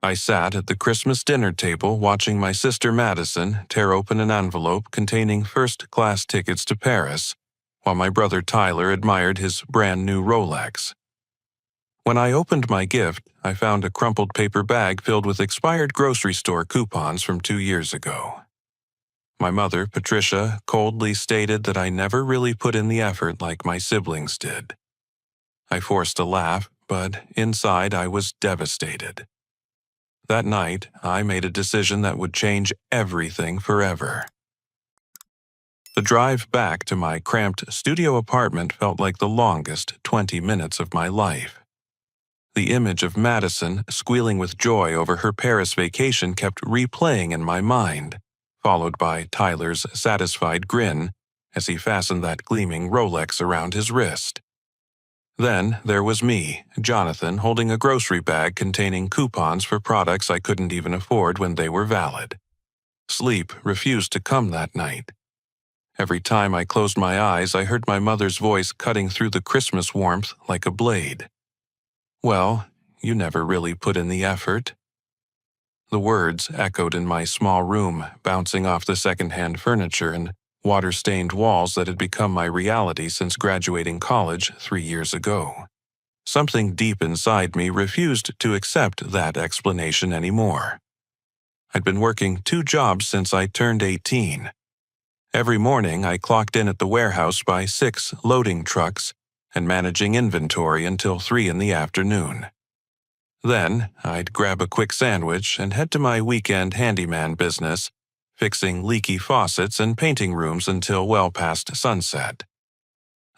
I sat at the Christmas dinner table watching my sister Madison tear open an envelope containing first-class tickets to Paris, while my brother Tyler admired his brand-new Rolex. When I opened my gift, I found a crumpled paper bag filled with expired grocery store coupons from 2 years ago. My mother, Patricia, coldly stated that I never really put in the effort like my siblings did. I forced a laugh, but inside I was devastated. That night, I made a decision that would change everything forever. The drive back to my cramped studio apartment felt like the longest 20 minutes of my life. The image of Madison squealing with joy over her Paris vacation kept replaying in my mind, followed by Tyler's satisfied grin as he fastened that gleaming Rolex around his wrist. Then there was me, Jonathan, holding a grocery bag containing coupons for products I couldn't even afford when they were valid. Sleep refused to come that night. Every time I closed my eyes, I heard my mother's voice cutting through the Christmas warmth like a blade. "Well, you never really put in the effort." The words echoed in my small room, bouncing off the second-hand furniture and water-stained walls that had become my reality since graduating college 3 years ago. Something deep inside me refused to accept that explanation anymore. I'd been working 2 jobs since I turned 18. Every morning I clocked in at the warehouse by 6 loading trucks and managing inventory until 3 in the afternoon. Then I'd grab a quick sandwich and head to my weekend handyman business, fixing leaky faucets and painting rooms until well past sunset.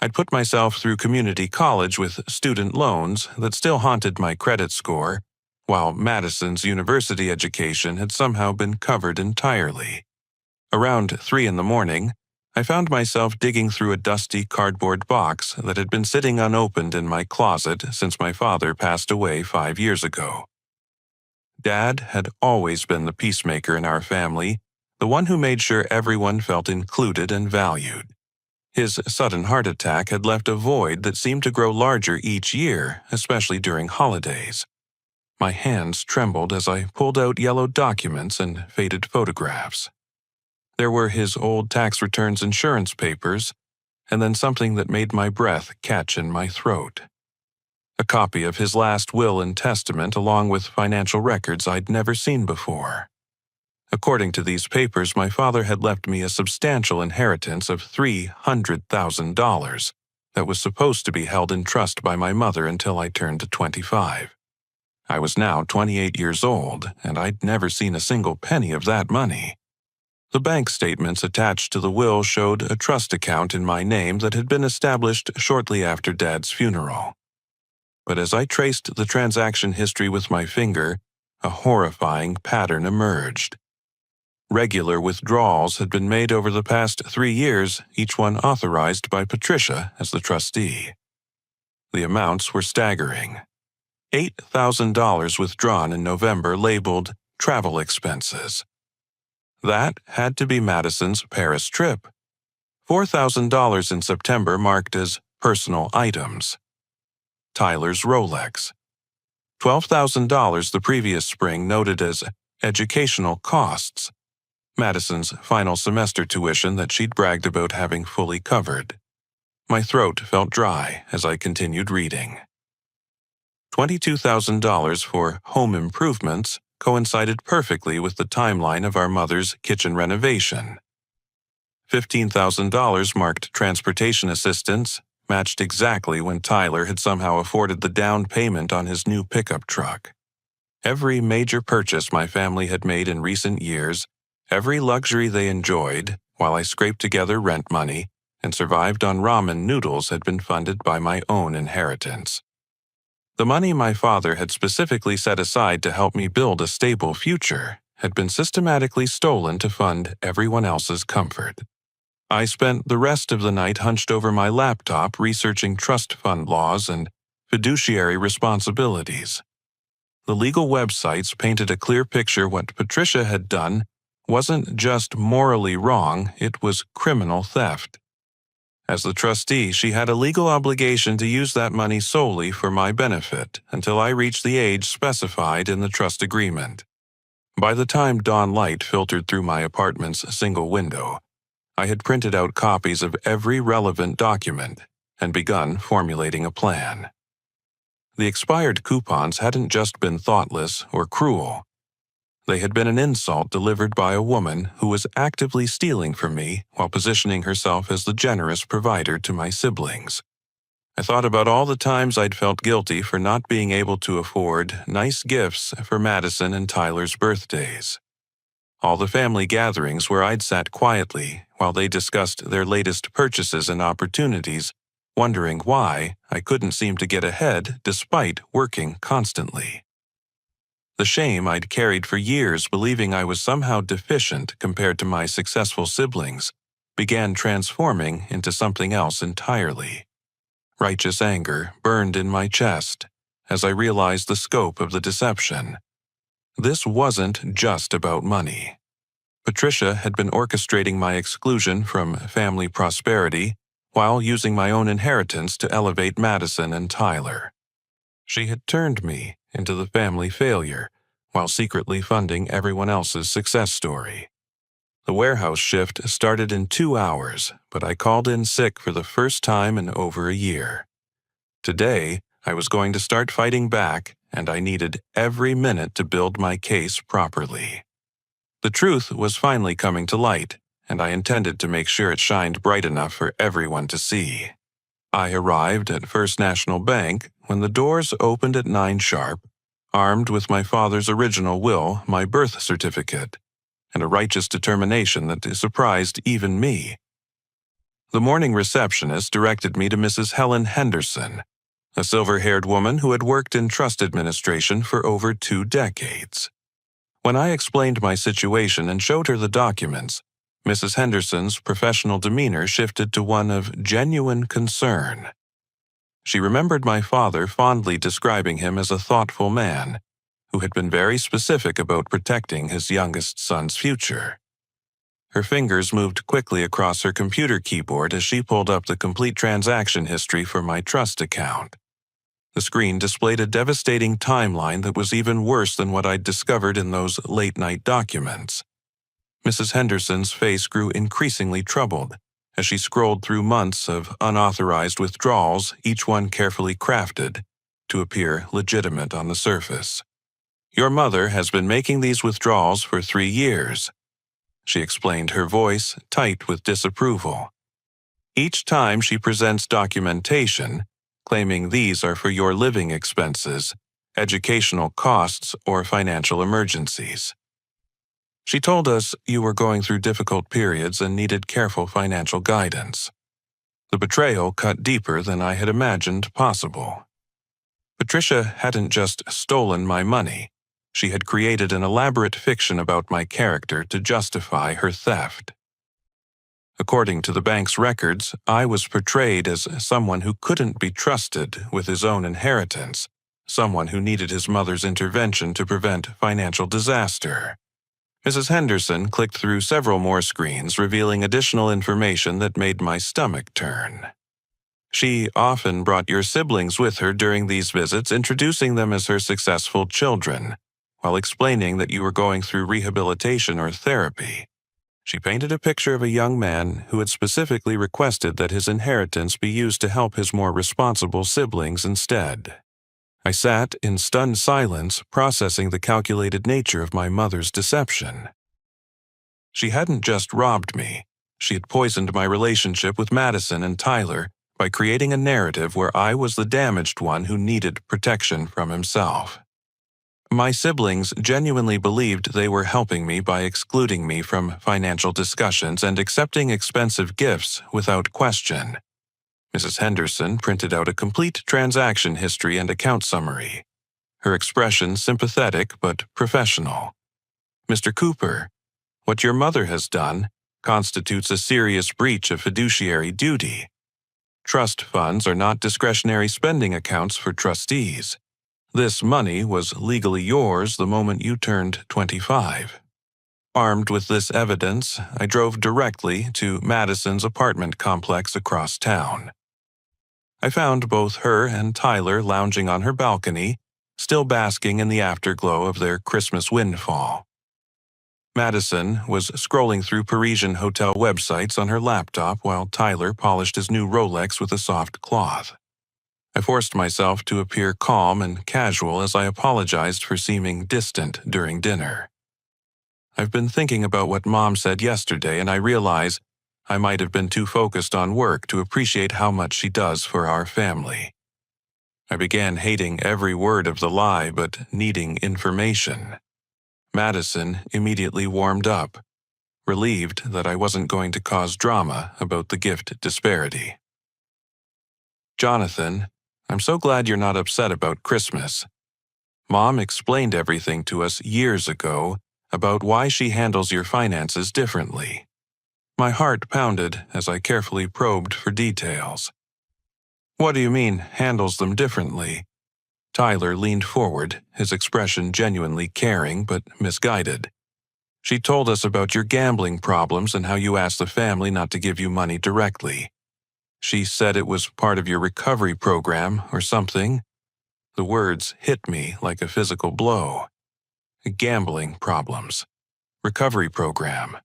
I'd put myself through community college with student loans that still haunted my credit score, while Madison's university education had somehow been covered entirely. Around 3 in the morning, I found myself digging through a dusty cardboard box that had been sitting unopened in my closet since my father passed away 5 years ago. Dad had always been the peacemaker in our family, the one who made sure everyone felt included and valued. His sudden heart attack had left a void that seemed to grow larger each year, especially during holidays. My hands trembled as I pulled out yellow documents and faded photographs. There were his old tax returns insurance papers, and then something that made my breath catch in my throat. A copy of his last will and testament along with financial records I'd never seen before. According to these papers, my father had left me a substantial inheritance of $300,000 that was supposed to be held in trust by my mother until I turned 25. I was now 28 years old, and I'd never seen a single penny of that money. The bank statements attached to the will showed a trust account in my name that had been established shortly after Dad's funeral. But as I traced the transaction history with my finger, a horrifying pattern emerged. Regular withdrawals had been made over the past 3 years, each one authorized by Patricia as the trustee. The amounts were staggering. $8,000 withdrawn in November labeled travel expenses. That had to be Madison's Paris trip. $4,000 in September marked as personal items. Tyler's Rolex. $12,000 the previous spring noted as educational costs. Madison's final semester tuition that she'd bragged about having fully covered. My throat felt dry as I continued reading. $22,000 for home improvements coincided perfectly with the timeline of our mother's kitchen renovation. $15,000 marked transportation assistance, matched exactly when Tyler had somehow afforded the down payment on his new pickup truck. Every major purchase my family had made in recent years, every luxury they enjoyed, while I scraped together rent money and survived on ramen noodles, had been funded by my own inheritance. The money my father had specifically set aside to help me build a stable future had been systematically stolen to fund everyone else's comfort. I spent the rest of the night hunched over my laptop researching trust fund laws and fiduciary responsibilities. The legal websites painted a clear picture what Patricia had done wasn't just morally wrong, it was criminal theft. As the trustee, she had a legal obligation to use that money solely for my benefit until I reached the age specified in the trust agreement. By the time dawn light filtered through my apartment's single window, I had printed out copies of every relevant document and begun formulating a plan. The expired coupons hadn't just been thoughtless or cruel. They had been an insult delivered by a woman who was actively stealing from me while positioning herself as the generous provider to my siblings. I thought about all the times I'd felt guilty for not being able to afford nice gifts for Madison and Tyler's birthdays. All the family gatherings where I'd sat quietly while they discussed their latest purchases and opportunities, wondering why I couldn't seem to get ahead despite working constantly. The shame I'd carried for years, believing I was somehow deficient compared to my successful siblings, began transforming into something else entirely. Righteous anger burned in my chest as I realized the scope of the deception. This wasn't just about money. Patricia had been orchestrating my exclusion from family prosperity while using my own inheritance to elevate Madison and Tyler. She had turned me into the family failure while secretly funding everyone else's success story. The warehouse shift started in 2 hours, but I called in sick for the first time in over a year. Today, I was going to start fighting back, and I needed every minute to build my case properly. The truth was finally coming to light, and I intended to make sure it shined bright enough for everyone to see. I arrived at First National Bank when the doors opened at 9 sharp, armed with my father's original will, my birth certificate, and a righteous determination that surprised even me. The morning receptionist directed me to Mrs. Helen Henderson, a silver-haired woman who had worked in trust administration for over 2 decades. When I explained my situation and showed her the documents, Mrs. Henderson's professional demeanor shifted to one of genuine concern. She remembered my father fondly describing him as a thoughtful man who had been very specific about protecting his youngest son's future. Her fingers moved quickly across her computer keyboard as she pulled up the complete transaction history for my trust account. The screen displayed a devastating timeline that was even worse than what I'd discovered in those late-night documents. Mrs. Henderson's face grew increasingly troubled as she scrolled through months of unauthorized withdrawals, each one carefully crafted to appear legitimate on the surface. "Your mother has been making these withdrawals for 3 years," she explained, her voice tight with disapproval. "Each time she presents documentation, claiming these are for your living expenses, educational costs, or financial emergencies. She told us you were going through difficult periods and needed careful financial guidance." The betrayal cut deeper than I had imagined possible. Patricia hadn't just stolen my money. She had created an elaborate fiction about my character to justify her theft. According to the bank's records, I was portrayed as someone who couldn't be trusted with his own inheritance, someone who needed his mother's intervention to prevent financial disaster. Mrs. Henderson clicked through several more screens, revealing additional information that made my stomach turn. "She often brought your siblings with her during these visits, introducing them as her successful children, while explaining that you were going through rehabilitation or therapy. She painted a picture of a young man who had specifically requested that his inheritance be used to help his more responsible siblings instead." I sat in stunned silence, processing the calculated nature of my mother's deception. She hadn't just robbed me. She had poisoned my relationship with Madison and Tyler by creating a narrative where I was the damaged one who needed protection from himself. My siblings genuinely believed they were helping me by excluding me from financial discussions and accepting expensive gifts without question. Mrs. Henderson printed out a complete transaction history and account summary, her expression sympathetic but professional. "Mr. Cooper, what your mother has done constitutes a serious breach of fiduciary duty. Trust funds are not discretionary spending accounts for trustees. This money was legally yours the moment you turned 25. Armed with this evidence, I drove directly to Madison's apartment complex across town. I found both her and Tyler lounging on her balcony, still basking in the afterglow of their Christmas windfall. Madison was scrolling through Parisian hotel websites on her laptop while Tyler polished his new Rolex with a soft cloth. I forced myself to appear calm and casual as I apologized for seeming distant during dinner. I've been thinking about what Mom said yesterday, and I realize I might have been too focused on work to appreciate how much she does for our family. I began hating every word of the lie but needing information. Madison immediately warmed up, relieved that I wasn't going to cause drama about the gift disparity. Jonathan, I'm so glad you're not upset about Christmas. Mom explained everything to us years ago about why she handles your finances differently. My heart pounded as I carefully probed for details. What do you mean, handles them differently? Tyler leaned forward, his expression genuinely caring but misguided. She told us about your gambling problems and how you asked the family not to give you money directly. She said it was part of your recovery program or something. The words hit me like a physical blow. Gambling problems. Recovery program.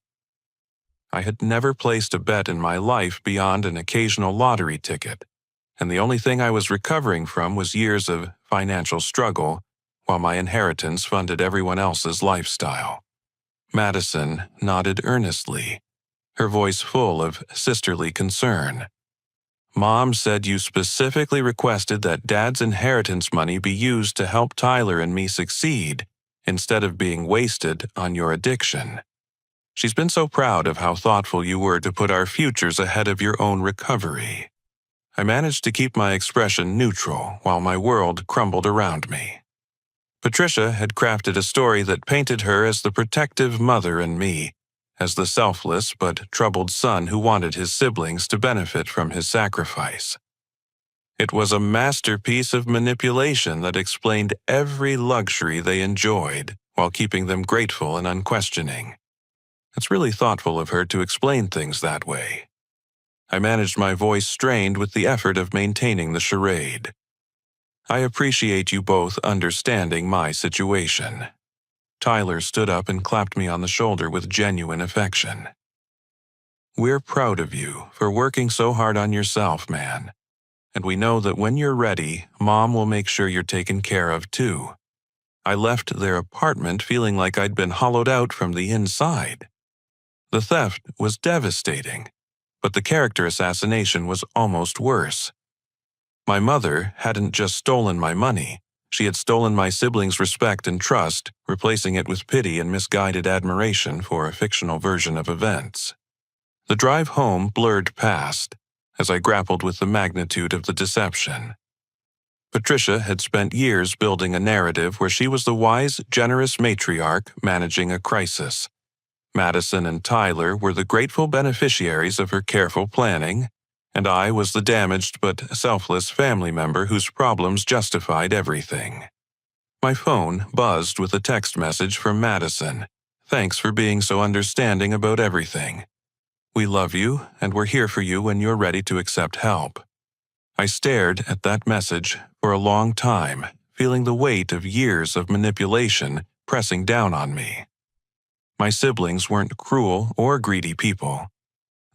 I had never placed a bet in my life beyond an occasional lottery ticket, and the only thing I was recovering from was years of financial struggle, while my inheritance funded everyone else's lifestyle. Madison nodded earnestly, her voice full of sisterly concern. Mom said you specifically requested that Dad's inheritance money be used to help Tyler and me succeed, instead of being wasted on your addiction. She's been so proud of how thoughtful you were to put our futures ahead of your own recovery. I managed to keep my expression neutral while my world crumbled around me. Patricia had crafted a story that painted her as the protective mother and me, as the selfless but troubled son who wanted his siblings to benefit from his sacrifice. It was a masterpiece of manipulation that explained every luxury they enjoyed while keeping them grateful and unquestioning. It's really thoughtful of her to explain things that way. I managed my voice strained with the effort of maintaining the charade. I appreciate you both understanding my situation. Tyler stood up and clapped me on the shoulder with genuine affection. We're proud of you for working so hard on yourself, man. And we know that when you're ready, Mom will make sure you're taken care of too. I left their apartment feeling like I'd been hollowed out from the inside. The theft was devastating, but the character assassination was almost worse. My mother hadn't just stolen my money, she had stolen my siblings' respect and trust, replacing it with pity and misguided admiration for a fictional version of events. The drive home blurred past as I grappled with the magnitude of the deception. Patricia had spent years building a narrative where she was the wise, generous matriarch managing a crisis. Madison and Tyler were the grateful beneficiaries of her careful planning, and I was the damaged but selfless family member whose problems justified everything. My phone buzzed with a text message from Madison. Thanks for being so understanding about everything. We love you, and we're here for you when you're ready to accept help. I stared at that message for a long time, feeling the weight of years of manipulation pressing down on me. My siblings weren't cruel or greedy people.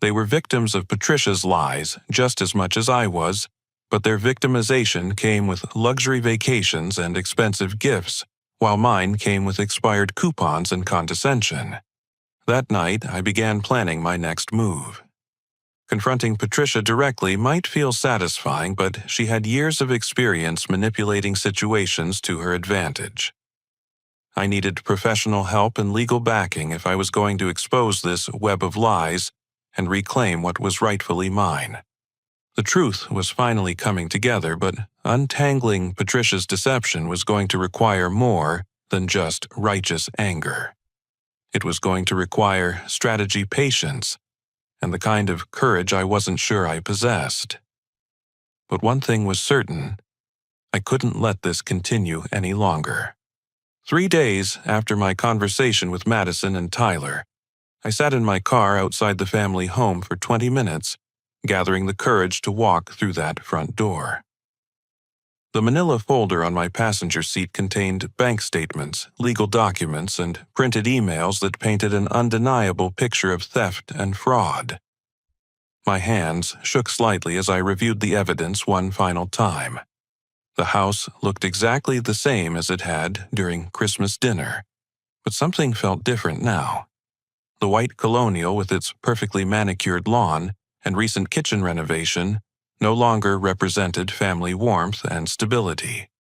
They were victims of Patricia's lies just as much as I was, but their victimization came with luxury vacations and expensive gifts, while mine came with expired coupons and condescension. That night, I began planning my next move. Confronting Patricia directly might feel satisfying, but she had years of experience manipulating situations to her advantage. I needed professional help and legal backing if I was going to expose this web of lies and reclaim what was rightfully mine. The truth was finally coming together, but untangling Patricia's deception was going to require more than just righteous anger. It was going to require strategy, patience, and the kind of courage I wasn't sure I possessed. But one thing was certain, I couldn't let this continue any longer. 3 days after my conversation with Madison and Tyler, I sat in my car outside the family home for 20 minutes, gathering the courage to walk through that front door. The manila folder on my passenger seat contained bank statements, legal documents, and printed emails that painted an undeniable picture of theft and fraud. My hands shook slightly as I reviewed the evidence one final time. The house looked exactly the same as it had during Christmas dinner, but something felt different now. The white colonial with its perfectly manicured lawn and recent kitchen renovation no longer represented family warmth and stability.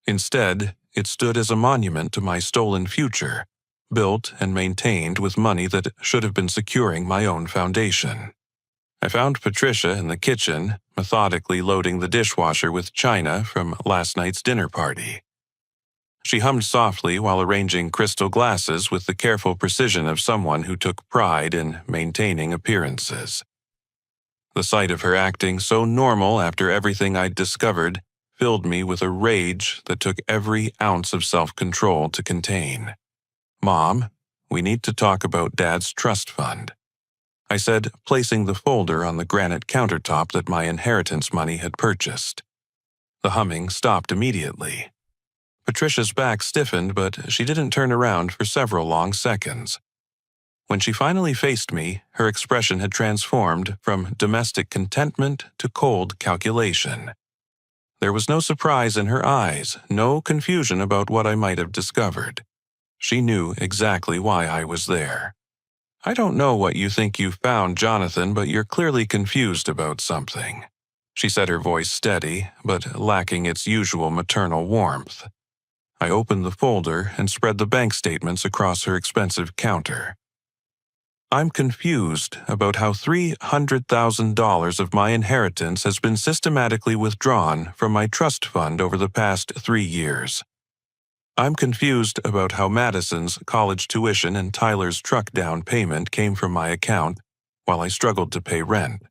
Instead, it stood as a monument to my stolen future, built and maintained with money that should have been securing my own foundation. I found Patricia in the kitchen, methodically loading the dishwasher with china from last night's dinner party. She hummed softly while arranging crystal glasses with the careful precision of someone who took pride in maintaining appearances. The sight of her acting so normal after everything I'd discovered filled me with a rage that took every ounce of self-control to contain. "Mom, we need to talk about Dad's trust fund," I said, placing the folder on the granite countertop that my inheritance money had purchased. The humming stopped immediately. Patricia's back stiffened, but she didn't turn around for several long seconds. When she finally faced me, her expression had transformed from domestic contentment to cold calculation. There was no surprise in her eyes, no confusion about what I might have discovered. She knew exactly why I was there. "I don't know what you think you've found, Jonathan, but you're clearly confused about something," she said, her voice steady, but lacking its usual maternal warmth. I opened the folder and spread the bank statements across her expensive counter. "I'm confused about how $300,000 of my inheritance has been systematically withdrawn from my trust fund over the past 3 years. I'm confused about how Madison's college tuition and Tyler's truck down payment came from my account while I struggled to pay rent."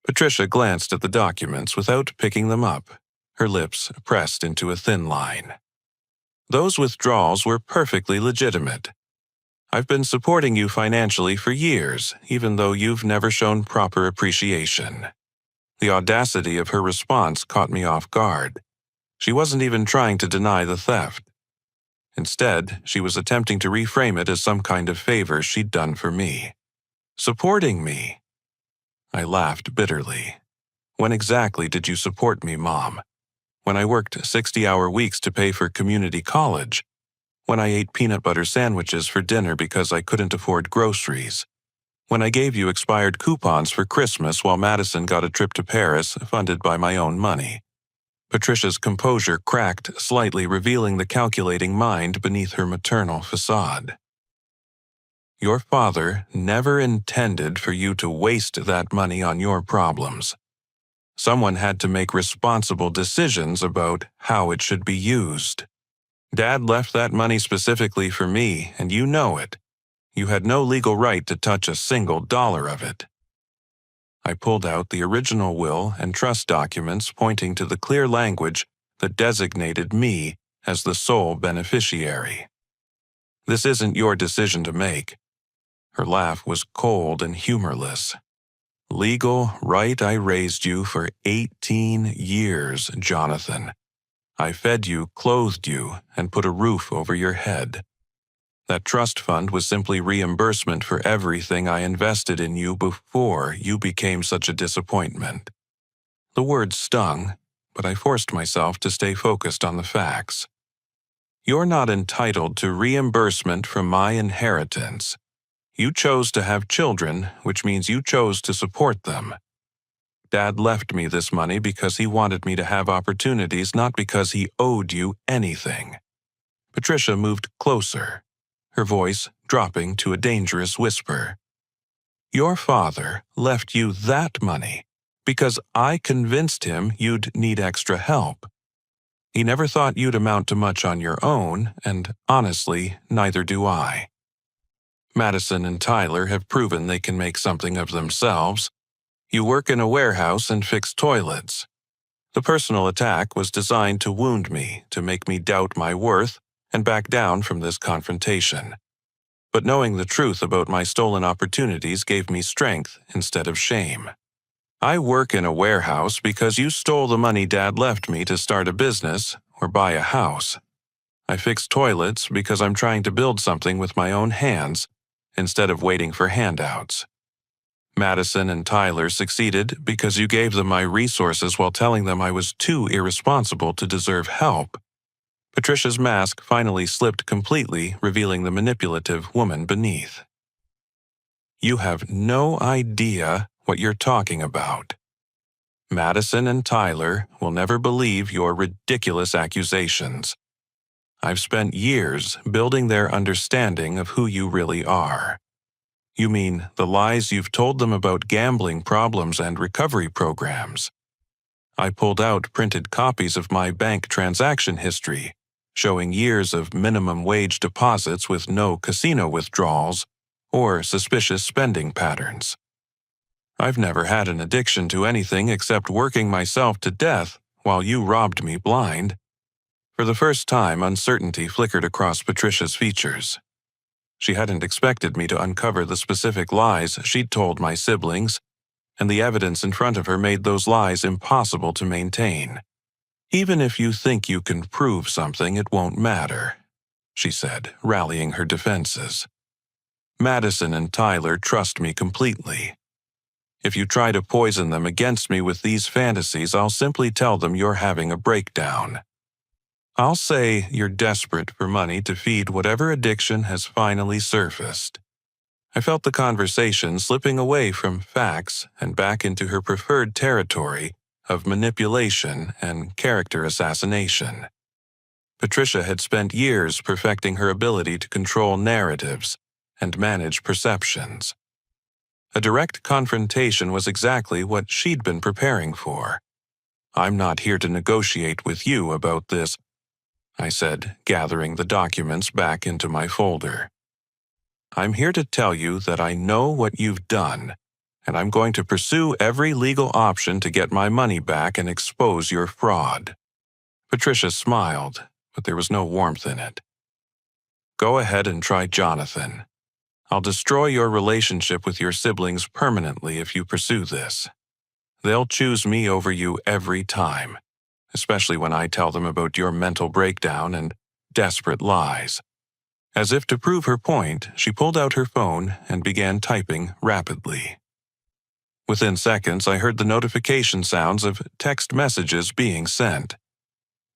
Patricia glanced at the documents without picking them up, her lips pressed into a thin line. "Those withdrawals were perfectly legitimate. I've been supporting you financially for years, even though you've never shown proper appreciation." The audacity of her response caught me off guard. She wasn't even trying to deny the theft. Instead, she was attempting to reframe it as some kind of favor she'd done for me. "Supporting me?" I laughed bitterly. "When exactly did you support me, Mom? When I worked 60-hour weeks to pay for community college? When I ate peanut butter sandwiches for dinner because I couldn't afford groceries? When I gave you expired coupons for Christmas while Madison got a trip to Paris funded by my own money?" Patricia's composure cracked slightly, revealing the calculating mind beneath her maternal facade. "Your father never intended for you to waste that money on your problems. Someone had to make responsible decisions about how it should be used. Dad left that money specifically for me, and you know it. You had no legal right to touch a single dollar of it." I pulled out the original will and trust documents pointing to the clear language that designated me as the sole beneficiary. "This isn't your decision to make." Her laugh was cold and humorless. "Legal right I raised you for 18 years, Jonathan. I fed you, clothed you, and put a roof over your head. That trust fund was simply reimbursement for everything I invested in you before you became such a disappointment." The words stung, but I forced myself to stay focused on the facts. "You're not entitled to reimbursement from my inheritance. You chose to have children, which means you chose to support them. Dad left me this money because he wanted me to have opportunities, not because he owed you anything." Patricia moved closer, her voice dropping to a dangerous whisper. "Your father left you that money because I convinced him you'd need extra help. He never thought you'd amount to much on your own, and honestly, neither do I. Madison and Tyler have proven they can make something of themselves. You work in a warehouse and fix toilets. The personal attack was designed to wound me, to make me doubt my worth, and back down from this confrontation. But knowing the truth about my stolen opportunities gave me strength instead of shame. I work in a warehouse because you stole the money Dad left me to start a business or buy a house. I fix toilets because I'm trying to build something with my own hands instead of waiting for handouts. Madison and Tyler succeeded because you gave them my resources while telling them I was too irresponsible to deserve help. Patricia's mask finally slipped completely, revealing the manipulative woman beneath. You have no idea what you're talking about. Madison and Tyler will never believe your ridiculous accusations. I've spent years building their understanding of who you really are. You mean the lies you've told them about gambling problems and recovery programs. I pulled out printed copies of my bank transaction history, showing years of minimum wage deposits with no casino withdrawals or suspicious spending patterns. I've never had an addiction to anything except working myself to death while you robbed me blind. For the first time, uncertainty flickered across Patricia's features. She hadn't expected me to uncover the specific lies she'd told my siblings, and the evidence in front of her made those lies impossible to maintain. Even if you think you can prove something, it won't matter, she said, rallying her defenses. Madison and Tyler trust me completely. If you try to poison them against me with these fantasies, I'll simply tell them you're having a breakdown. I'll say you're desperate for money to feed whatever addiction has finally surfaced. I felt the conversation slipping away from facts and back into her preferred territory of manipulation and character assassination. Patricia had spent years perfecting her ability to control narratives and manage perceptions. A direct confrontation was exactly what she'd been preparing for. I'm not here to negotiate with you about this, I said, gathering the documents back into my folder. I'm here to tell you that I know what you've done, and I'm going to pursue every legal option to get my money back and expose your fraud. Patricia smiled, but there was no warmth in it. Go ahead and try Jonathan. I'll destroy your relationship with your siblings permanently if you pursue this. They'll choose me over you every time, especially when I tell them about your mental breakdown and desperate lies. As if to prove her point, she pulled out her phone and began typing rapidly. Within seconds, I heard the notification sounds of text messages being sent.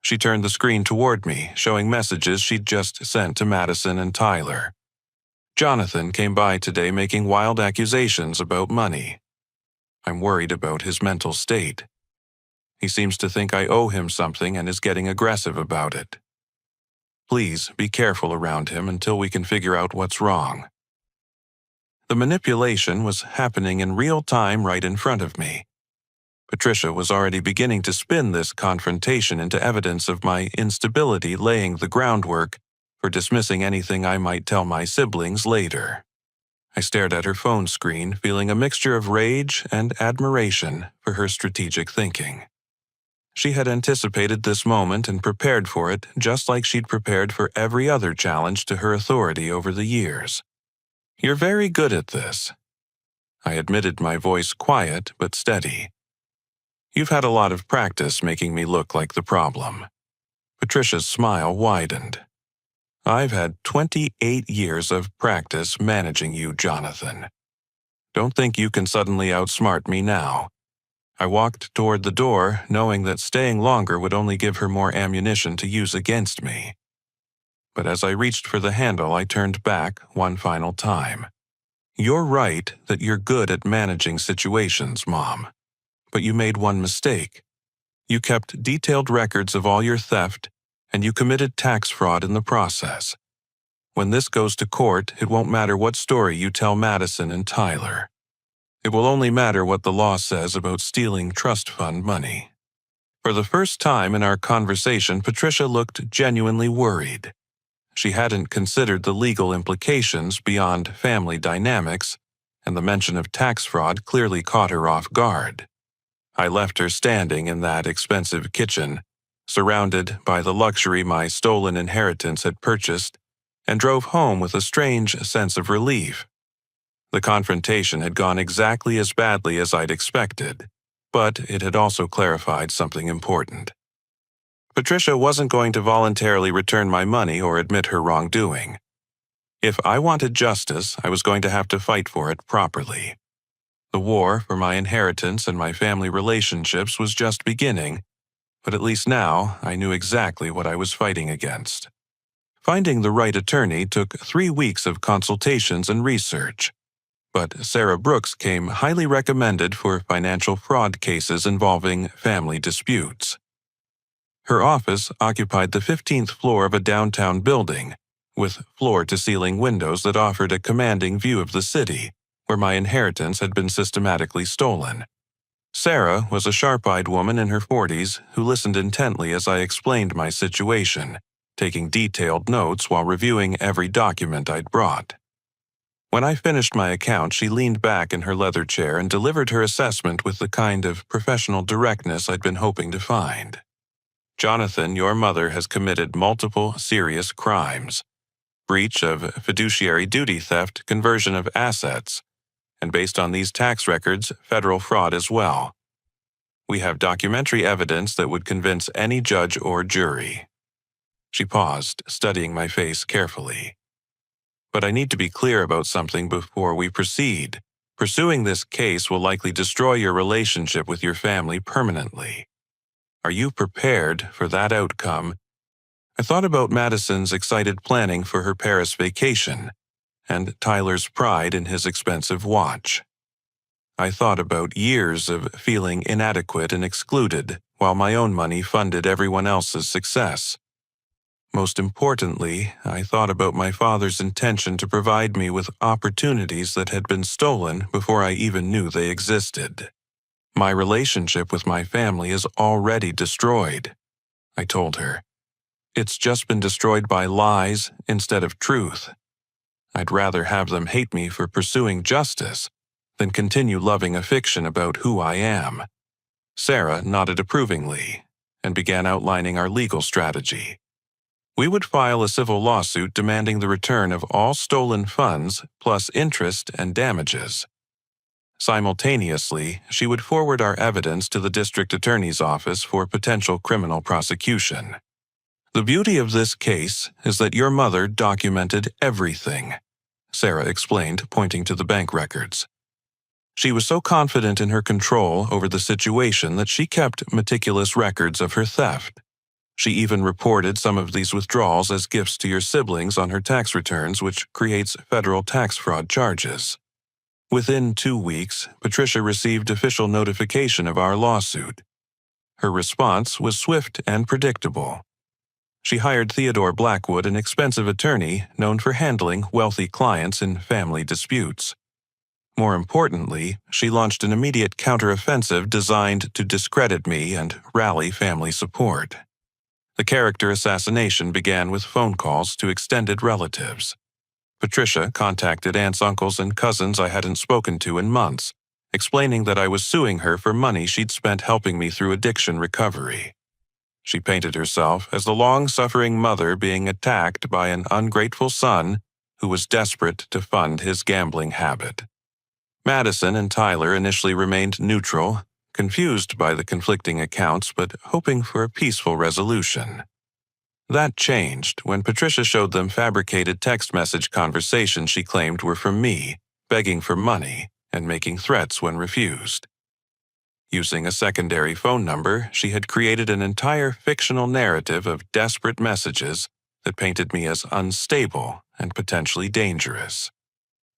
She turned the screen toward me, showing messages she'd just sent to Madison and Tyler. Jonathan came by today making wild accusations about money. I'm worried about his mental state. He seems to think I owe him something and is getting aggressive about it. Please be careful around him until we can figure out what's wrong. The manipulation was happening in real time right in front of me. Patricia was already beginning to spin this confrontation into evidence of my instability, laying the groundwork for dismissing anything I might tell my siblings later. I stared at her phone screen, feeling a mixture of rage and admiration for her strategic thinking. She had anticipated this moment and prepared for it just like she'd prepared for every other challenge to her authority over the years. You're very good at this. I admitted, my voice quiet but steady. You've had a lot of practice making me look like the problem. Patricia's smile widened. I've had 28 years of practice managing you, Jonathan. Don't think you can suddenly outsmart me now. I walked toward the door, knowing that staying longer would only give her more ammunition to use against me. But as I reached for the handle, I turned back one final time. You're right that you're good at managing situations, Mom. But you made one mistake. You kept detailed records of all your theft, and you committed tax fraud in the process. When this goes to court, it won't matter what story you tell Madison and Tyler. It will only matter what the law says about stealing trust fund money. For the first time in our conversation, Patricia looked genuinely worried. She hadn't considered the legal implications beyond family dynamics, and the mention of tax fraud clearly caught her off guard. I left her standing in that expensive kitchen, surrounded by the luxury my stolen inheritance had purchased, and drove home with a strange sense of relief. The confrontation had gone exactly as badly as I'd expected, but it had also clarified something important. Patricia wasn't going to voluntarily return my money or admit her wrongdoing. If I wanted justice, I was going to have to fight for it properly. The war for my inheritance and my family relationships was just beginning, but at least now I knew exactly what I was fighting against. Finding the right attorney took 3 weeks of consultations and research, but Sarah Brooks came highly recommended for financial fraud cases involving family disputes. Her office occupied the 15th floor of a downtown building, with floor-to-ceiling windows that offered a commanding view of the city, where my inheritance had been systematically stolen. Sarah was a sharp-eyed woman in her 40s who listened intently as I explained my situation, taking detailed notes while reviewing every document I'd brought. When I finished my account, she leaned back in her leather chair and delivered her assessment with the kind of professional directness I'd been hoping to find. Jonathan, your mother has committed multiple serious crimes: breach of fiduciary duty theft, conversion of assets, and based on these tax records, federal fraud as well. We have documentary evidence that would convince any judge or jury. She paused, studying my face carefully. But I need to be clear about something before we proceed. Pursuing this case will likely destroy your relationship with your family permanently. Are you prepared for that outcome? I thought about Madison's excited planning for her Paris vacation, and Tyler's pride in his expensive watch. I thought about years of feeling inadequate and excluded, while my own money funded everyone else's success. Most importantly, I thought about my father's intention to provide me with opportunities that had been stolen before I even knew they existed. My relationship with my family is already destroyed, I told her. It's just been destroyed by lies instead of truth. I'd rather have them hate me for pursuing justice than continue loving a fiction about who I am. Sarah nodded approvingly and began outlining our legal strategy. We would file a civil lawsuit demanding the return of all stolen funds plus interest and damages. Simultaneously, she would forward our evidence to the district attorney's office for potential criminal prosecution. The beauty of this case is that your mother documented everything, Sarah explained, pointing to the bank records. She was so confident in her control over the situation that she kept meticulous records of her theft. She even reported some of these withdrawals as gifts to your siblings on her tax returns, which creates federal tax fraud charges. Within 2 weeks, Patricia received official notification of our lawsuit. Her response was swift and predictable. She hired Theodore Blackwood, an expensive attorney known for handling wealthy clients in family disputes. More importantly, she launched an immediate counteroffensive designed to discredit me and rally family support. The character assassination began with phone calls to extended relatives. Patricia contacted aunts, uncles, and cousins I hadn't spoken to in months, explaining that I was suing her for money she'd spent helping me through addiction recovery. She painted herself as the long-suffering mother being attacked by an ungrateful son who was desperate to fund his gambling habit. Madison and Tyler initially remained neutral, confused by the conflicting accounts but hoping for a peaceful resolution. That changed when Patricia showed them fabricated text message conversations she claimed were from me, begging for money and making threats when refused. Using a secondary phone number, she had created an entire fictional narrative of desperate messages that painted me as unstable and potentially dangerous.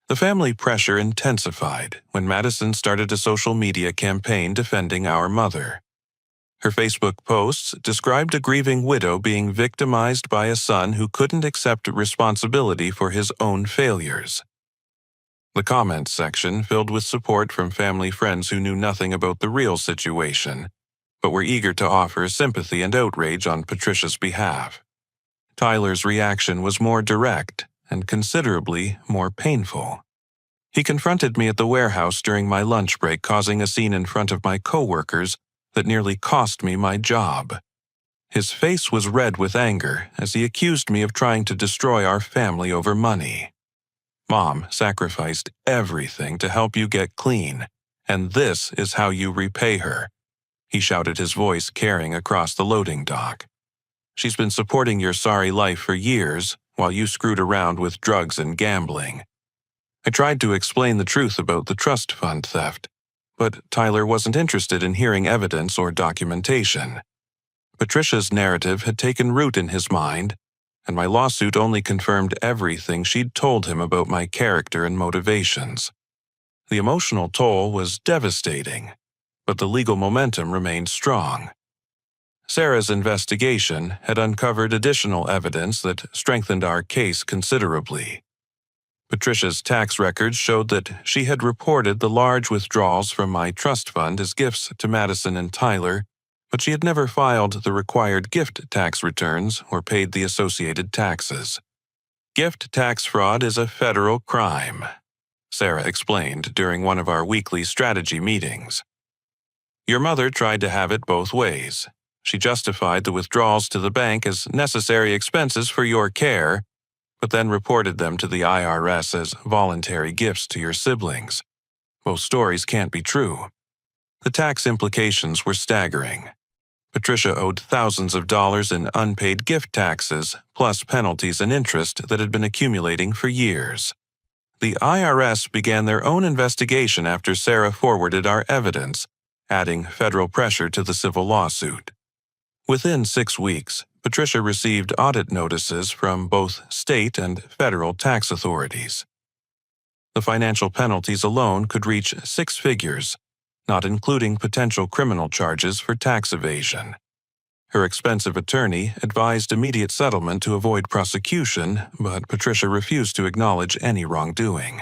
The family pressure intensified when Madison started a social media campaign defending our mother. Her Facebook posts described a grieving widow being victimized by a son who couldn't accept responsibility for his own failures. The comments section filled with support from family friends who knew nothing about the real situation, but were eager to offer sympathy and outrage on Patricia's behalf. Tyler's reaction was more direct and considerably more painful. He confronted me at the warehouse during my lunch break, causing a scene in front of my coworkers that nearly cost me my job. His face was red with anger as he accused me of trying to destroy our family over money. Mom sacrificed everything to help you get clean, and this is how you repay her, he shouted, his voice carrying across the loading dock. She's been supporting your sorry life for years while you screwed around with drugs and gambling. I tried to explain the truth about the trust fund theft, but Tyler wasn't interested in hearing evidence or documentation. Patricia's narrative had taken root in his mind, and my lawsuit only confirmed everything she'd told him about my character and motivations. The emotional toll was devastating, but the legal momentum remained strong. Sarah's investigation had uncovered additional evidence that strengthened our case considerably. Patricia's tax records showed that she had reported the large withdrawals from my trust fund as gifts to Madison and Tyler, but she had never filed the required gift tax returns or paid the associated taxes. Gift tax fraud is a federal crime, Sarah explained during one of our weekly strategy meetings. Your mother tried to have it both ways. She justified the withdrawals to the bank as necessary expenses for your care, but then reported them to the IRS as voluntary gifts to your siblings. Both stories can't be true. The tax implications were staggering. Patricia owed thousands of dollars in unpaid gift taxes, plus penalties and interest that had been accumulating for years. The IRS began their own investigation after Sarah forwarded our evidence, adding federal pressure to the civil lawsuit. Within 6 weeks, Patricia received audit notices from both state and federal tax authorities. The financial penalties alone could reach 6 figures, not including potential criminal charges for tax evasion. Her expensive attorney advised immediate settlement to avoid prosecution, but Patricia refused to acknowledge any wrongdoing.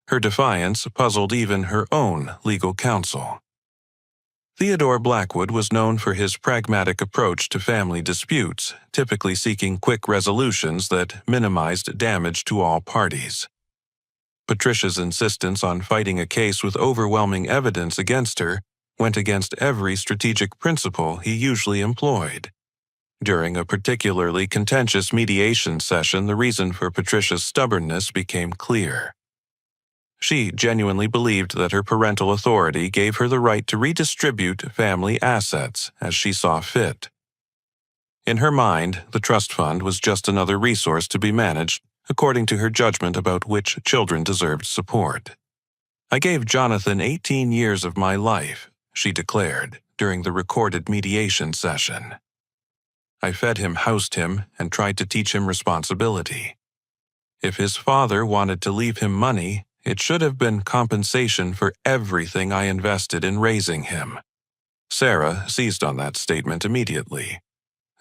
Her defiance puzzled even her own legal counsel. Theodore Blackwood was known for his pragmatic approach to family disputes, typically seeking quick resolutions that minimized damage to all parties. Patricia's insistence on fighting a case with overwhelming evidence against her went against every strategic principle he usually employed. During a particularly contentious mediation session, the reason for Patricia's stubbornness became clear. She genuinely believed that her parental authority gave her the right to redistribute family assets as she saw fit. In her mind, the trust fund was just another resource to be managed according to her judgment about which children deserved support. I gave Jonathan 18 years of my life, she declared during the recorded mediation session. I fed him, housed him, and tried to teach him responsibility. If his father wanted to leave him money, it should have been compensation for everything I invested in raising him. Sarah seized on that statement immediately.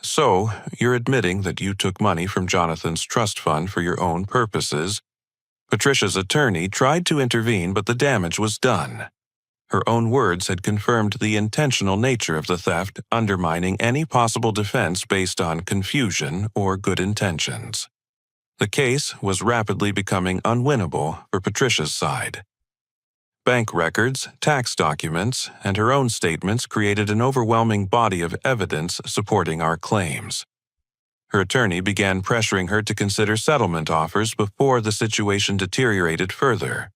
So, you're admitting that you took money from Jonathan's trust fund for your own purposes. Patricia's attorney tried to intervene, but the damage was done. Her own words had confirmed the intentional nature of the theft, undermining any possible defense based on confusion or good intentions. The case was rapidly becoming unwinnable for Patricia's side. Bank records, tax documents, and her own statements created an overwhelming body of evidence supporting our claims. Her attorney began pressuring her to consider settlement offers before the situation deteriorated further.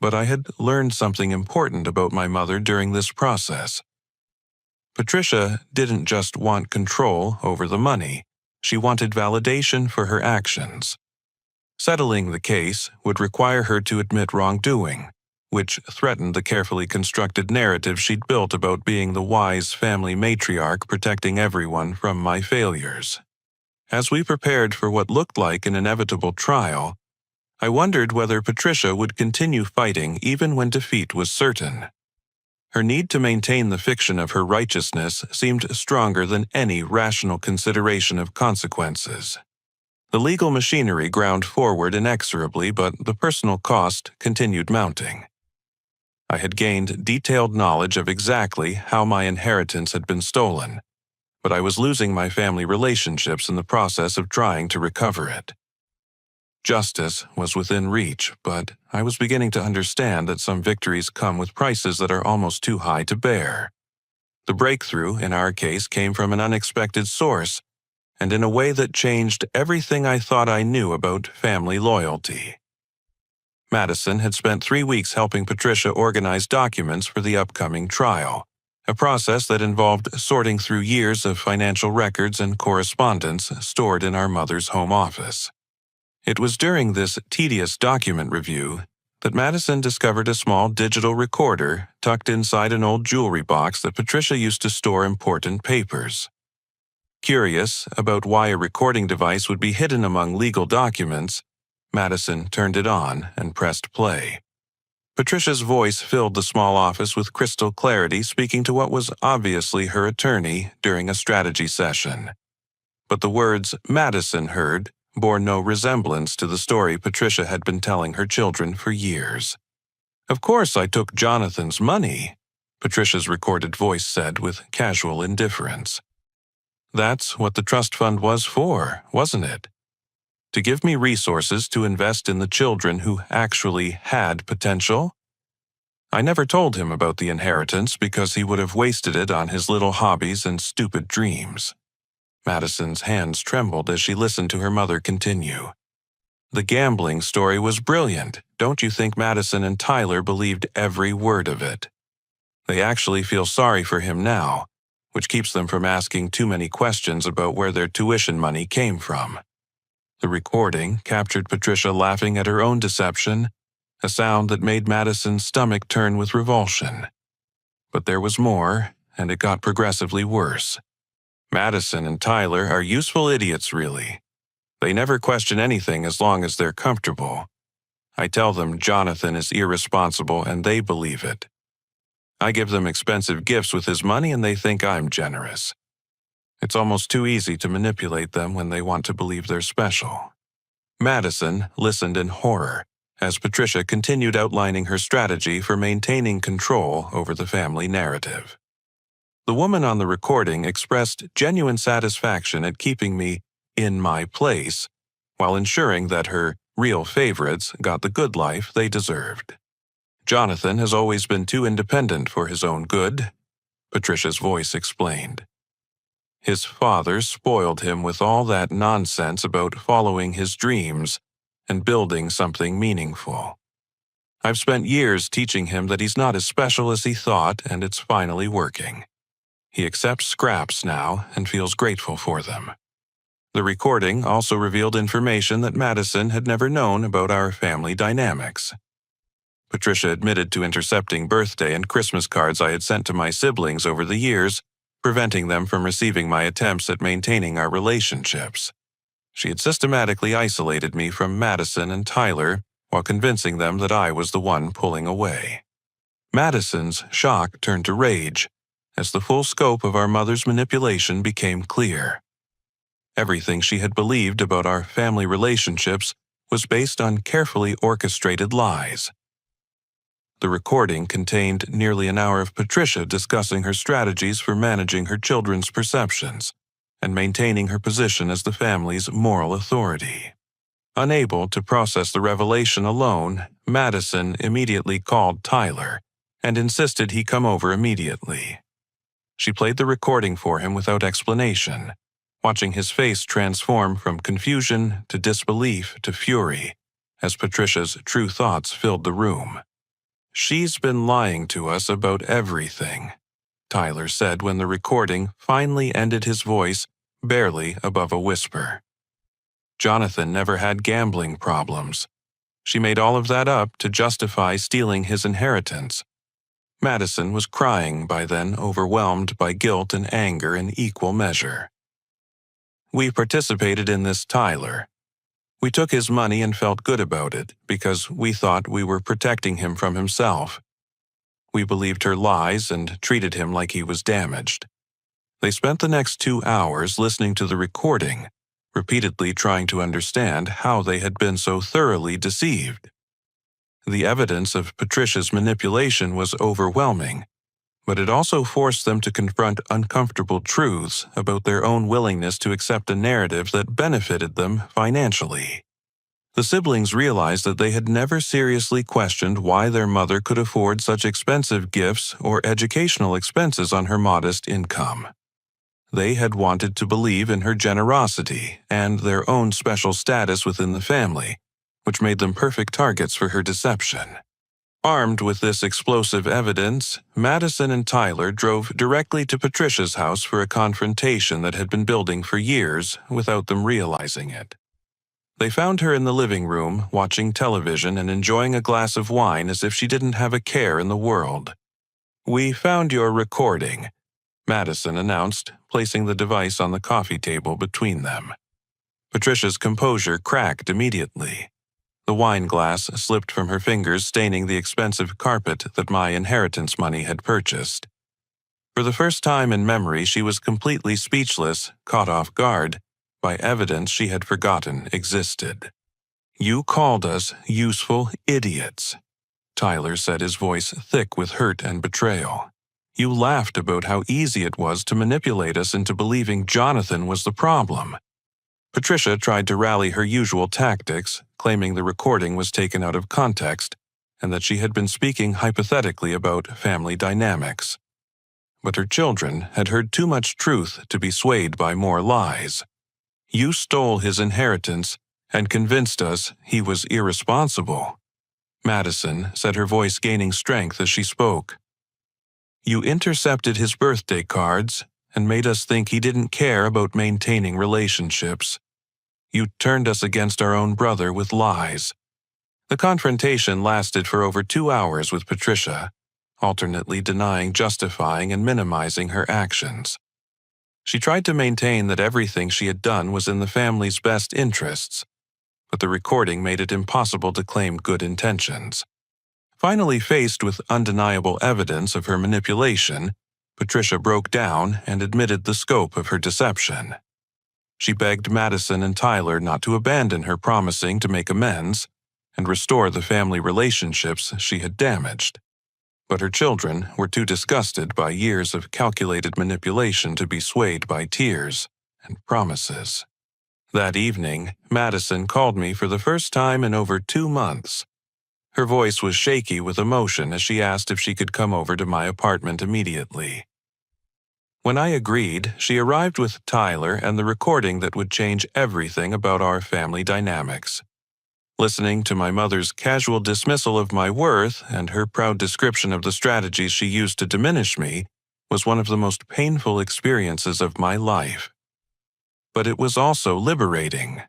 But I had learned something important about my mother during this process. Patricia didn't just want control over the money, she wanted validation for her actions. Settling the case would require her to admit wrongdoing, which threatened the carefully constructed narrative she'd built about being the wise family matriarch protecting everyone from my failures. As we prepared for what looked like an inevitable trial, I wondered whether Patricia would continue fighting even when defeat was certain. Her need to maintain the fiction of her righteousness seemed stronger than any rational consideration of consequences. The legal machinery ground forward inexorably, but the personal cost continued mounting. I had gained detailed knowledge of exactly how my inheritance had been stolen, but I was losing my family relationships in the process of trying to recover it. Justice was within reach, but I was beginning to understand that some victories come with prices that are almost too high to bear. The breakthrough, in our case, came from an unexpected source, and in a way that changed everything I thought I knew about family loyalty. Madison had spent 3 weeks helping Patricia organize documents for the upcoming trial, a process that involved sorting through years of financial records and correspondence stored in our mother's home office. It was during this tedious document review that Madison discovered a small digital recorder tucked inside an old jewelry box that Patricia used to store important papers. Curious about why a recording device would be hidden among legal documents, Madison turned it on and pressed play. Patricia's voice filled the small office with crystal clarity, speaking to what was obviously her attorney during a strategy session. But the words Madison heard bore no resemblance to the story Patricia had been telling her children for years. "Of course I took Jonathan's money," Patricia's recorded voice said with casual indifference. "That's what the trust fund was for, wasn't it? To give me resources to invest in the children who actually had potential? I never told him about the inheritance because he would have wasted it on his little hobbies and stupid dreams." Madison's hands trembled as she listened to her mother continue. "The gambling story was brilliant. Don't you think Madison and Tyler believed every word of it? They actually feel sorry for him now, which keeps them from asking too many questions about where their tuition money came from." The recording captured Patricia laughing at her own deception, a sound that made Madison's stomach turn with revulsion. But there was more, and it got progressively worse. "Madison and Tyler are useful idiots, really. They never question anything as long as they're comfortable. I tell them Jonathan is irresponsible and they believe it. I give them expensive gifts with his money and they think I'm generous. It's almost too easy to manipulate them when they want to believe they're special." Madison listened in horror as Patricia continued outlining her strategy for maintaining control over the family narrative. The woman on the recording expressed genuine satisfaction at keeping me in my place while ensuring that her real favorites got the good life they deserved. "Jonathan has always been too independent for his own good," Patricia's voice explained. "His father spoiled him with all that nonsense about following his dreams and building something meaningful. I've spent years teaching him that he's not as special as he thought, and it's finally working. He accepts scraps now and feels grateful for them." The recording also revealed information that Madison had never known about our family dynamics. Patricia admitted to intercepting birthday and Christmas cards I had sent to my siblings over the years, preventing them from receiving my attempts at maintaining our relationships. She had systematically isolated me from Madison and Tyler while convincing them that I was the one pulling away. Madison's shock turned to rage as the full scope of our mother's manipulation became clear. Everything she had believed about our family relationships was based on carefully orchestrated lies. The recording contained nearly an hour of Patricia discussing her strategies for managing her children's perceptions and maintaining her position as the family's moral authority. Unable to process the revelation alone, Madison immediately called Tyler and insisted he come over immediately. She played the recording for him without explanation, watching his face transform from confusion to disbelief to fury as Patricia's true thoughts filled the room. "She's been lying to us about everything," Tyler said when the recording finally ended, his voice barely above a whisper. "Jonathan never had gambling problems. She made all of that up to justify stealing his inheritance." Madison was crying by then, overwhelmed by guilt and anger in equal measure. "We participated in this, Tyler. We took his money and felt good about it because we thought we were protecting him from himself. We believed her lies and treated him like he was damaged." They spent the next 2 hours listening to the recording, repeatedly trying to understand how they had been so thoroughly deceived. The evidence of Patricia's manipulation was overwhelming, but it also forced them to confront uncomfortable truths about their own willingness to accept a narrative that benefited them financially. The siblings realized that they had never seriously questioned why their mother could afford such expensive gifts or educational expenses on her modest income. They had wanted to believe in her generosity and their own special status within the family, which made them perfect targets for her deception. Armed with this explosive evidence, Madison and Tyler drove directly to Patricia's house for a confrontation that had been building for years without them realizing it. They found her in the living room, watching television and enjoying a glass of wine as if she didn't have a care in the world. "We found your recording," Madison announced, placing the device on the coffee table between them. Patricia's composure cracked immediately. The wine glass slipped from her fingers, staining the expensive carpet that my inheritance money had purchased. For the first time in memory, she was completely speechless, caught off guard by evidence she had forgotten existed. "You called us useful idiots," Tyler said, his voice thick with hurt and betrayal. "You laughed about how easy it was to manipulate us into believing Jonathan was the problem." Patricia tried to rally her usual tactics, claiming the recording was taken out of context and that she had been speaking hypothetically about family dynamics. But her children had heard too much truth to be swayed by more lies. "You stole his inheritance and convinced us he was irresponsible," Madison said, her voice gaining strength as she spoke. "You intercepted his birthday cards and made us think he didn't care about maintaining relationships. You turned us against our own brother with lies." The confrontation lasted for over 2 hours with Patricia, alternately denying, justifying, and minimizing her actions. She tried to maintain that everything she had done was in the family's best interests, but the recording made it impossible to claim good intentions. Finally faced with undeniable evidence of her manipulation, Patricia broke down and admitted the scope of her deception. She begged Madison and Tyler not to abandon her, promising to make amends and restore the family relationships she had damaged. But her children were too disgusted by years of calculated manipulation to be swayed by tears and promises. That evening, Madison called me for the first time in over 2 months. Her voice was shaky with emotion as she asked if she could come over to my apartment immediately. When I agreed, she arrived with Tyler and the recording that would change everything about our family dynamics. Listening to my mother's casual dismissal of my worth and her proud description of the strategies she used to diminish me was one of the most painful experiences of my life. But it was also liberating.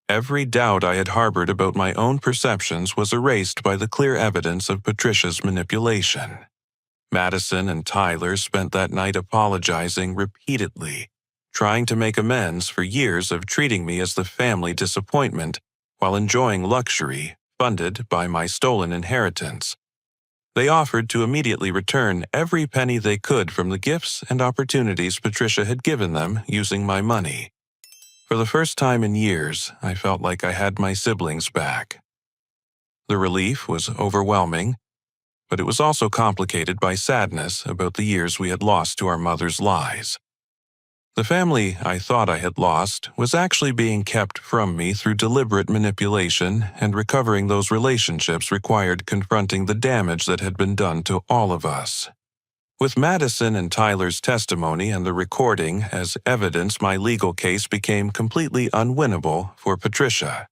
Every doubt I had harbored about my own perceptions was erased by the clear evidence of Patricia's manipulation. Madison and Tyler spent that night apologizing repeatedly, trying to make amends for years of treating me as the family disappointment while enjoying luxury funded by my stolen inheritance. They offered to immediately return every penny they could from the gifts and opportunities Patricia had given them using my money. For the first time in years, I felt like I had my siblings back. The relief was overwhelming, but it was also complicated by sadness about the years we had lost to our mother's lies. The family I thought I had lost was actually being kept from me through deliberate manipulation, and recovering those relationships required confronting the damage that had been done to all of us. With Madison and Tyler's testimony and the recording as evidence, my legal case became completely unwinnable for Patricia.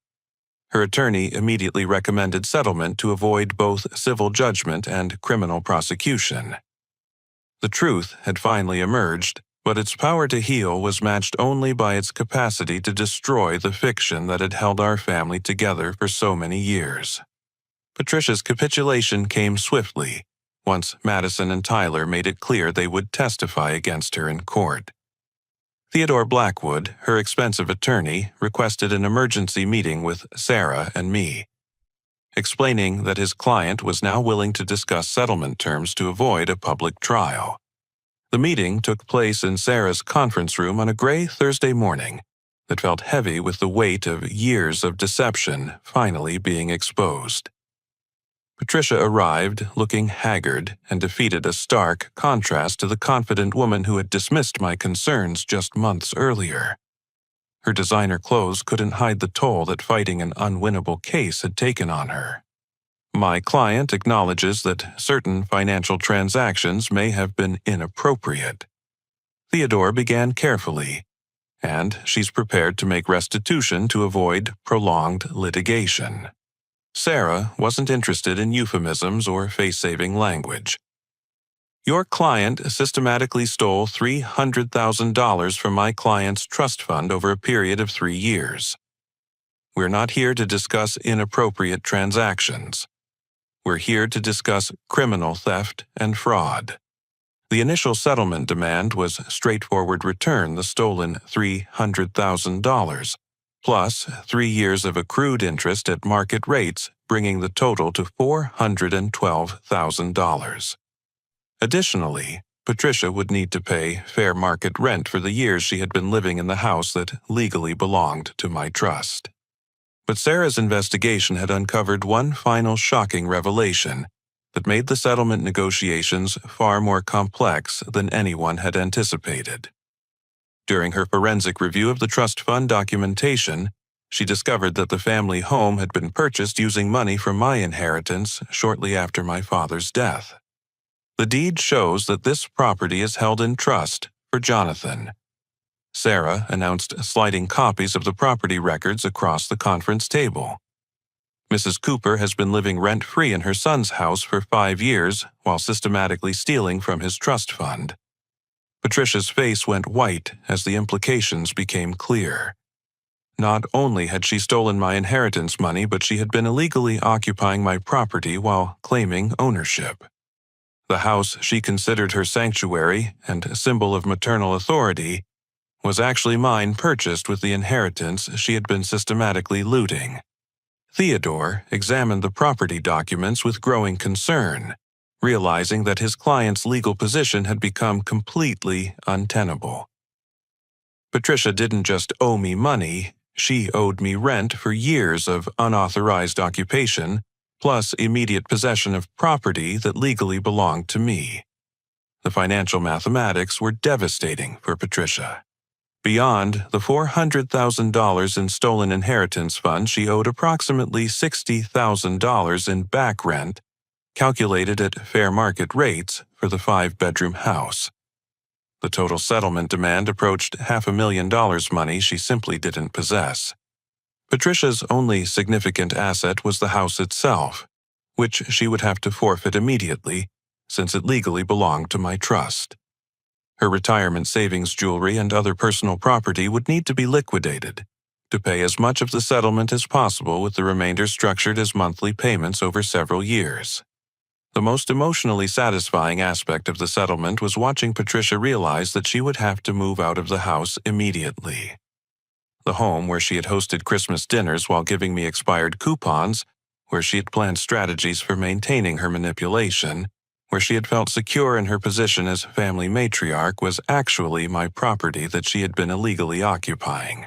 Her attorney immediately recommended settlement to avoid both civil judgment and criminal prosecution. The truth had finally emerged, but its power to heal was matched only by its capacity to destroy the fiction that had held our family together for so many years. Patricia's capitulation came swiftly, once Madison and Tyler made it clear they would testify against her in court. Theodore Blackwood, her expensive attorney, requested an emergency meeting with Sarah and me, explaining that his client was now willing to discuss settlement terms to avoid a public trial. The meeting took place in Sarah's conference room on a gray Thursday morning that felt heavy with the weight of years of deception finally being exposed. Patricia arrived looking haggard and defeated, a stark contrast to the confident woman who had dismissed my concerns just months earlier. Her designer clothes couldn't hide the toll that fighting an unwinnable case had taken on her. My client acknowledges that certain financial transactions may have been inappropriate. Theodore began carefully, and she's prepared to make restitution to avoid prolonged litigation. Sarah wasn't interested in euphemisms or face-saving language. Your client systematically stole $300,000 from my client's trust fund over a period of 3 years. We're not here to discuss inappropriate transactions. We're here to discuss criminal theft and fraud. The initial settlement demand was straightforward return the stolen $300,000, plus 3 years of accrued interest at market rates, bringing the total to $412,000. Additionally, Patricia would need to pay fair market rent for the years she had been living in the house that legally belonged to my trust. But Sarah's investigation had uncovered one final shocking revelation that made the settlement negotiations far more complex than anyone had anticipated. During her forensic review of the trust fund documentation, she discovered that the family home had been purchased using money from my inheritance shortly after my father's death. The deed shows that this property is held in trust for Jonathan. Sarah announced sliding copies of the property records across the conference table. Mrs. Cooper has been living rent-free in her son's house for 5 years while systematically stealing from his trust fund. Patricia's face went white as the implications became clear. Not only had she stolen my inheritance money, but she had been illegally occupying my property while claiming ownership. The house she considered her sanctuary and symbol of maternal authority was actually mine, purchased with the inheritance she had been systematically looting. Theodore examined the property documents with growing concern, realizing that his client's legal position had become completely untenable. Patricia didn't just owe me money, she owed me rent for years of unauthorized occupation, plus immediate possession of property that legally belonged to me. The financial mathematics were devastating for Patricia. Beyond the $400,000 in stolen inheritance funds, she owed approximately $60,000 in back rent, calculated at fair market rates for the 5-bedroom house. The total settlement demand approached $500,000 money she simply didn't possess. Patricia's only significant asset was the house itself, which she would have to forfeit immediately, since it legally belonged to my trust. Her retirement savings jewelry and other personal property would need to be liquidated to pay as much of the settlement as possible, with the remainder structured as monthly payments over several years. The most emotionally satisfying aspect of the settlement was watching Patricia realize that she would have to move out of the house immediately. The home where she had hosted Christmas dinners while giving me expired coupons, where she had planned strategies for maintaining her manipulation, where she had felt secure in her position as family matriarch, was actually my property that she had been illegally occupying.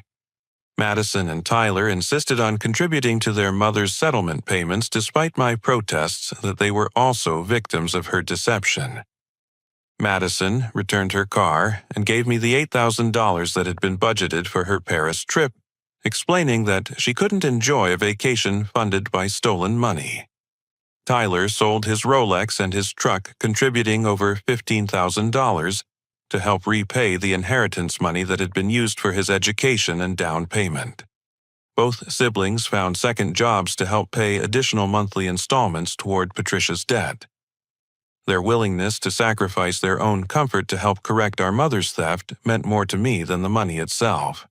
Madison and Tyler insisted on contributing to their mother's settlement payments despite my protests that they were also victims of her deception. Madison returned her car and gave me the $8,000 that had been budgeted for her Paris trip, explaining that she couldn't enjoy a vacation funded by stolen money. Tyler sold his Rolex and his truck, contributing over $15,000 to help repay the inheritance money that had been used for his education and down payment. Both siblings found second jobs to help pay additional monthly installments toward Patricia's debt. Their willingness to sacrifice their own comfort to help correct our mother's theft meant more to me than the money itself.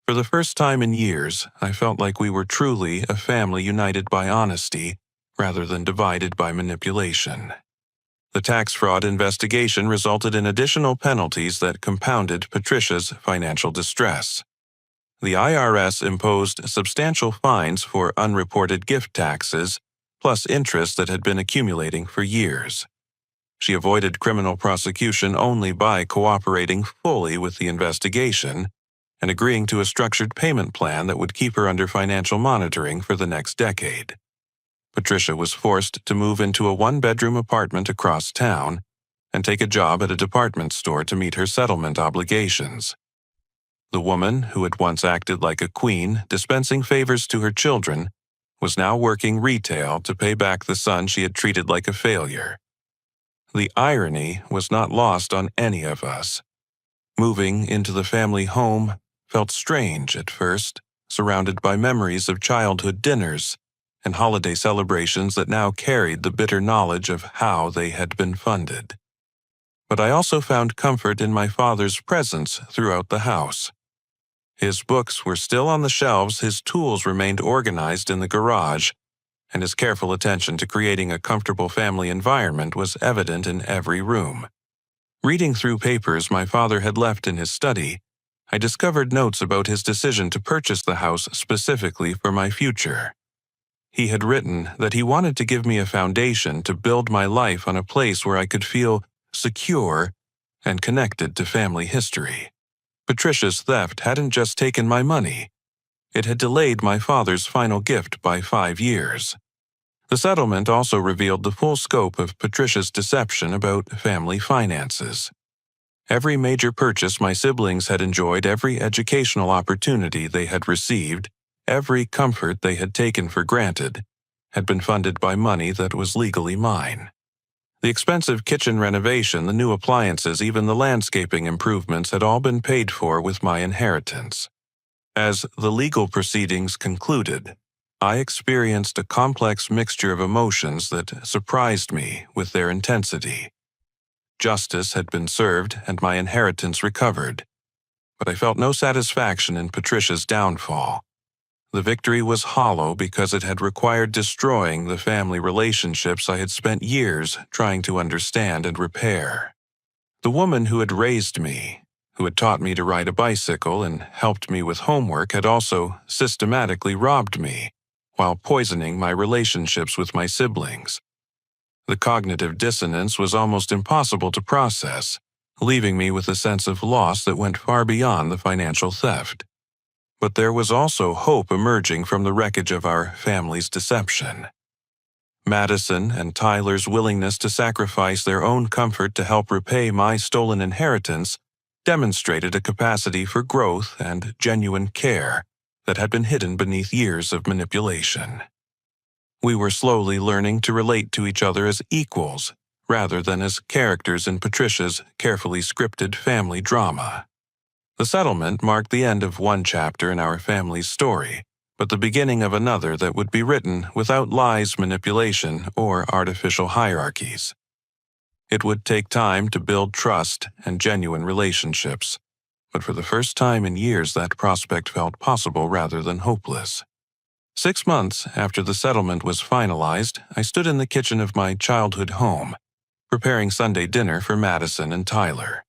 For the first time in years, I felt like we were truly a family united by honesty rather than divided by manipulation. The tax fraud investigation resulted in additional penalties that compounded Patricia's financial distress. The IRS imposed substantial fines for unreported gift taxes, plus interest that had been accumulating for years. She avoided criminal prosecution only by cooperating fully with the investigation and agreeing to a structured payment plan that would keep her under financial monitoring for the next decade. Patricia was forced to move into a 1-bedroom apartment across town and take a job at a department store to meet her settlement obligations. The woman, who had once acted like a queen, dispensing favors to her children, was now working retail to pay back the son she had treated like a failure. The irony was not lost on any of us. Moving into the family home felt strange at first, surrounded by memories of childhood dinners and holiday celebrations that now carried the bitter knowledge of how they had been funded. But I also found comfort in my father's presence throughout the house. His books were still on the shelves, his tools remained organized in the garage, and his careful attention to creating a comfortable family environment was evident in every room. Reading through papers my father had left in his study, I discovered notes about his decision to purchase the house specifically for my future. He had written that he wanted to give me a foundation to build my life on a place where I could feel secure and connected to family history. Patricia's theft hadn't just taken my money. It had delayed my father's final gift by 5 years. The settlement also revealed the full scope of Patricia's deception about family finances. Every major purchase my siblings had enjoyed, every educational opportunity they had received, every comfort they had taken for granted, had been funded by money that was legally mine. The expensive kitchen renovation, the new appliances, even the landscaping improvements had all been paid for with my inheritance. As the legal proceedings concluded, I experienced a complex mixture of emotions that surprised me with their intensity. Justice had been served and my inheritance recovered, but I felt no satisfaction in Patricia's downfall. The victory was hollow because it had required destroying the family relationships I had spent years trying to understand and repair. The woman who had raised me, who had taught me to ride a bicycle and helped me with homework, had also systematically robbed me while poisoning my relationships with my siblings. The cognitive dissonance was almost impossible to process, leaving me with a sense of loss that went far beyond the financial theft. But there was also hope emerging from the wreckage of our family's deception. Madison and Tyler's willingness to sacrifice their own comfort to help repay my stolen inheritance demonstrated a capacity for growth and genuine care that had been hidden beneath years of manipulation. We were slowly learning to relate to each other as equals rather than as characters in Patricia's carefully scripted family drama. The settlement marked the end of one chapter in our family's story, but the beginning of another that would be written without lies, manipulation, or artificial hierarchies. It would take time to build trust and genuine relationships, but for the first time in years that prospect felt possible rather than hopeless. 6 months after the settlement was finalized, I stood in the kitchen of my childhood home, preparing Sunday dinner for Madison and Tyler.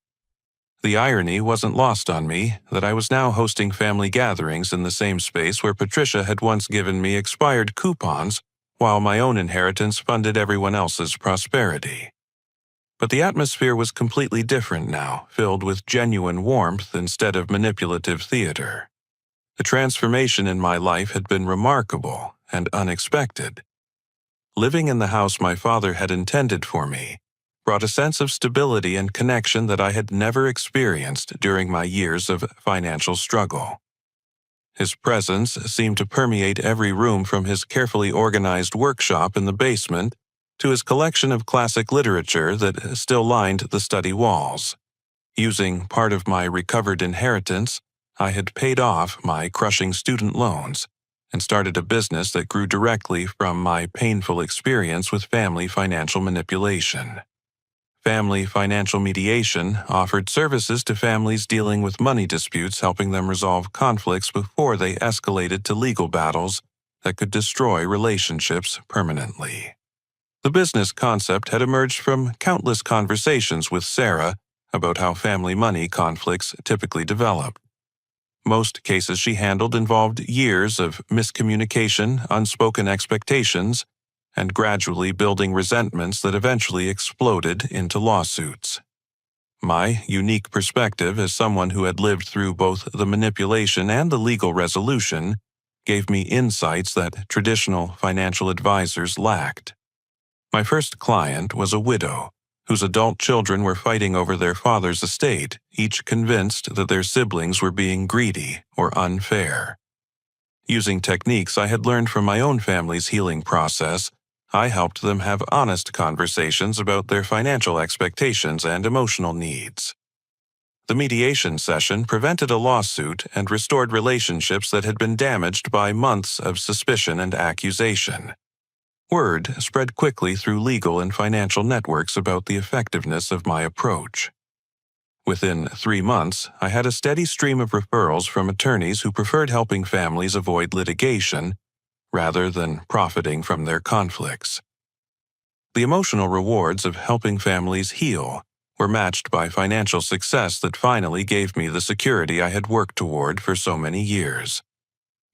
The irony wasn't lost on me that I was now hosting family gatherings in the same space where Patricia had once given me expired coupons while my own inheritance funded everyone else's prosperity. But the atmosphere was completely different now, filled with genuine warmth instead of manipulative theater. The transformation in my life had been remarkable and unexpected. Living in the house my father had intended for me brought a sense of stability and connection that I had never experienced during my years of financial struggle. His presence seemed to permeate every room, from his carefully organized workshop in the basement to his collection of classic literature that still lined the study walls. Using part of my recovered inheritance, I had paid off my crushing student loans and started a business that grew directly from my painful experience with family financial manipulation. Family Financial Mediation offered services to families dealing with money disputes, helping them resolve conflicts before they escalated to legal battles that could destroy relationships permanently. The business concept had emerged from countless conversations with Sarah about how family money conflicts typically develop. Most cases she handled involved years of miscommunication, unspoken expectations, and gradually building resentments that eventually exploded into lawsuits. My unique perspective as someone who had lived through both the manipulation and the legal resolution gave me insights that traditional financial advisors lacked. My first client was a widow whose adult children were fighting over their father's estate, each convinced that their siblings were being greedy or unfair. Using techniques I had learned from my own family's healing process, I helped them have honest conversations about their financial expectations and emotional needs. The mediation session prevented a lawsuit and restored relationships that had been damaged by months of suspicion and accusation. Word spread quickly through legal and financial networks about the effectiveness of my approach. Within 3 months, I had a steady stream of referrals from attorneys who preferred helping families avoid litigation rather than profiting from their conflicts. The emotional rewards of helping families heal were matched by financial success that finally gave me the security I had worked toward for so many years.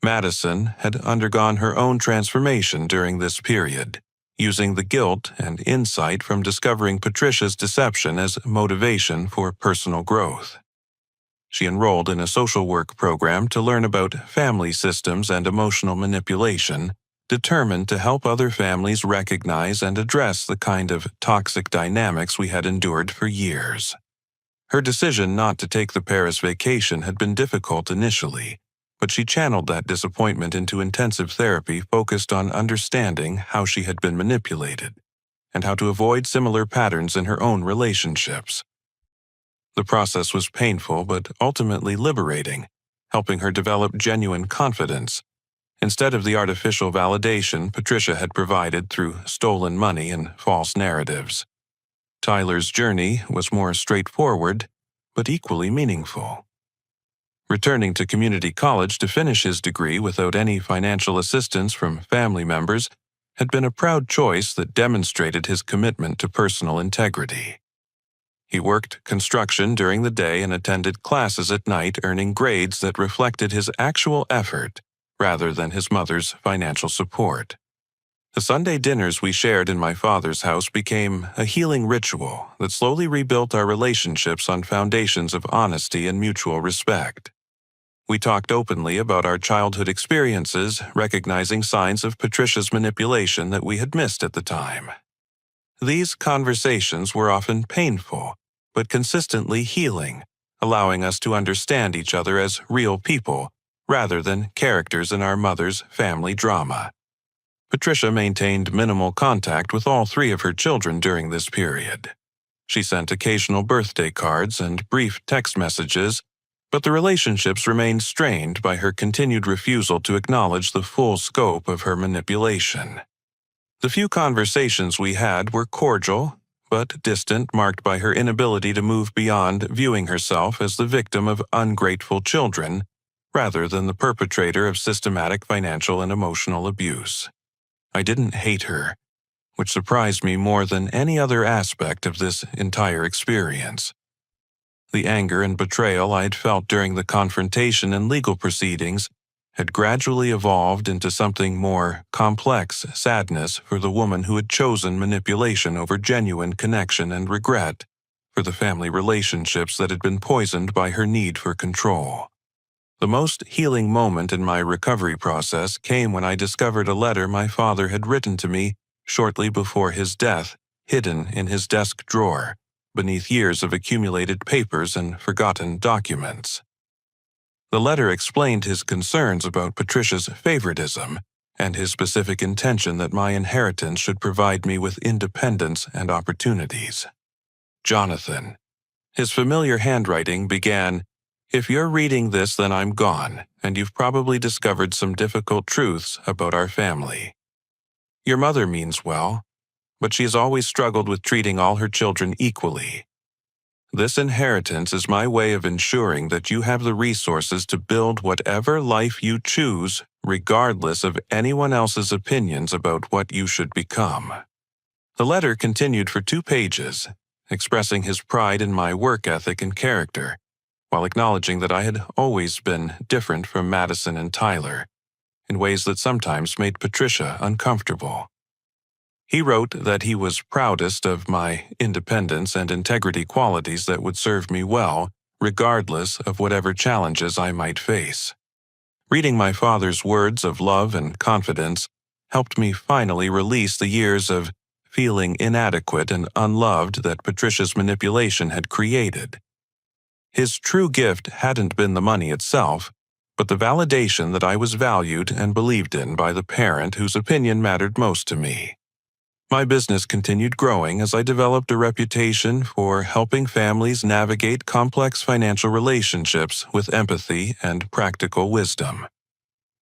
Madison had undergone her own transformation during this period, using the guilt and insight from discovering Patricia's deception as motivation for personal growth. She enrolled in a social work program to learn about family systems and emotional manipulation, determined to help other families recognize and address the kind of toxic dynamics we had endured for years. Her decision not to take the Paris vacation had been difficult initially, but she channeled that disappointment into intensive therapy focused on understanding how she had been manipulated and how to avoid similar patterns in her own relationships. The process was painful but ultimately liberating, helping her develop genuine confidence instead of the artificial validation Patricia had provided through stolen money and false narratives. Tyler's journey was more straightforward but equally meaningful. Returning to community college to finish his degree without any financial assistance from family members had been a proud choice that demonstrated his commitment to personal integrity. He worked construction during the day and attended classes at night, earning grades that reflected his actual effort rather than his mother's financial support. The Sunday dinners we shared in my father's house became a healing ritual that slowly rebuilt our relationships on foundations of honesty and mutual respect. We talked openly about our childhood experiences, recognizing signs of Patricia's manipulation that we had missed at the time. These conversations were often painful, but consistently healing, allowing us to understand each other as real people rather than characters in our mother's family drama. Patricia maintained minimal contact with all 3 of her children during this period. She sent occasional birthday cards and brief text messages, but the relationships remained strained by her continued refusal to acknowledge the full scope of her manipulation. The few conversations we had were cordial, but distant, marked by her inability to move beyond viewing herself as the victim of ungrateful children rather than the perpetrator of systematic financial and emotional abuse. I didn't hate her, which surprised me more than any other aspect of this entire experience. The anger and betrayal I had felt during the confrontation and legal proceedings had gradually evolved into something more complex sadness for the woman who had chosen manipulation over genuine connection and regret for the family relationships that had been poisoned by her need for control. The most healing moment in my recovery process came when I discovered a letter my father had written to me shortly before his death, hidden in his desk drawer, beneath years of accumulated papers and forgotten documents. The letter explained his concerns about Patricia's favoritism and his specific intention that my inheritance should provide me with independence and opportunities. Jonathan. His familiar handwriting began, "If you're reading this, then I'm gone, and you've probably discovered some difficult truths about our family. Your mother means well, but she has always struggled with treating all her children equally. This inheritance is my way of ensuring that you have the resources to build whatever life you choose, regardless of anyone else's opinions about what you should become." The letter continued for 2 pages, expressing his pride in my work ethic and character, while acknowledging that I had always been different from Madison and Tyler, in ways that sometimes made Patricia uncomfortable. He wrote that he was proudest of my independence and integrity qualities that would serve me well, regardless of whatever challenges I might face. Reading my father's words of love and confidence helped me finally release the years of feeling inadequate and unloved that Patricia's manipulation had created. His true gift hadn't been the money itself, but the validation that I was valued and believed in by the parent whose opinion mattered most to me. My business continued growing as I developed a reputation for helping families navigate complex financial relationships with empathy and practical wisdom.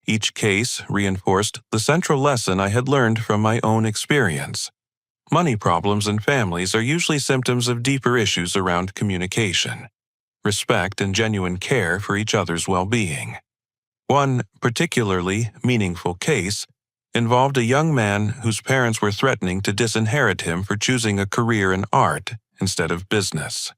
Each case reinforced the central lesson I had learned from my own experience. Money problems in families are usually symptoms of deeper issues around communication, respect, and genuine care for each other's well-being. One particularly meaningful case involved a young man whose parents were threatening to disinherit him for choosing a career in art instead of business.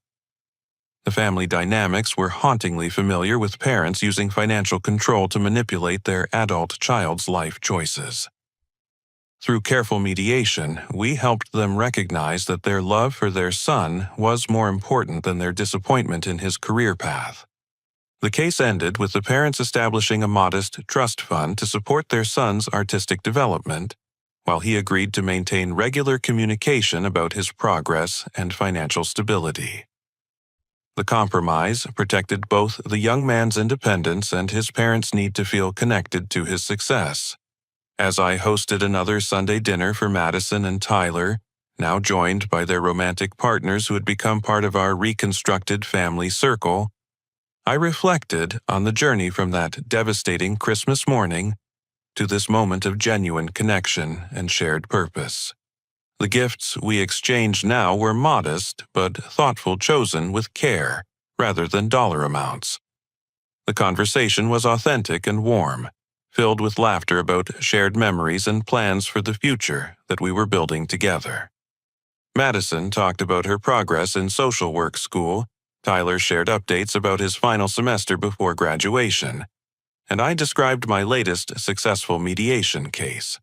The family dynamics were hauntingly familiar, with parents using financial control to manipulate their adult child's life choices. Through careful mediation, we helped them recognize that their love for their son was more important than their disappointment in his career path. The case ended with the parents establishing a modest trust fund to support their son's artistic development, while he agreed to maintain regular communication about his progress and financial stability. The compromise protected both the young man's independence and his parents' need to feel connected to his success. As I hosted another Sunday dinner for Madison and Tyler, now joined by their romantic partners who had become part of our reconstructed family circle, I reflected on the journey from that devastating Christmas morning to this moment of genuine connection and shared purpose. The gifts we exchanged now were modest but thoughtful, chosen with care rather than dollar amounts. The conversation was authentic and warm, filled with laughter about shared memories and plans for the future that we were building together. Madison talked about her progress in social work school, Tyler shared updates about his final semester before graduation, and I described my latest successful mediation case.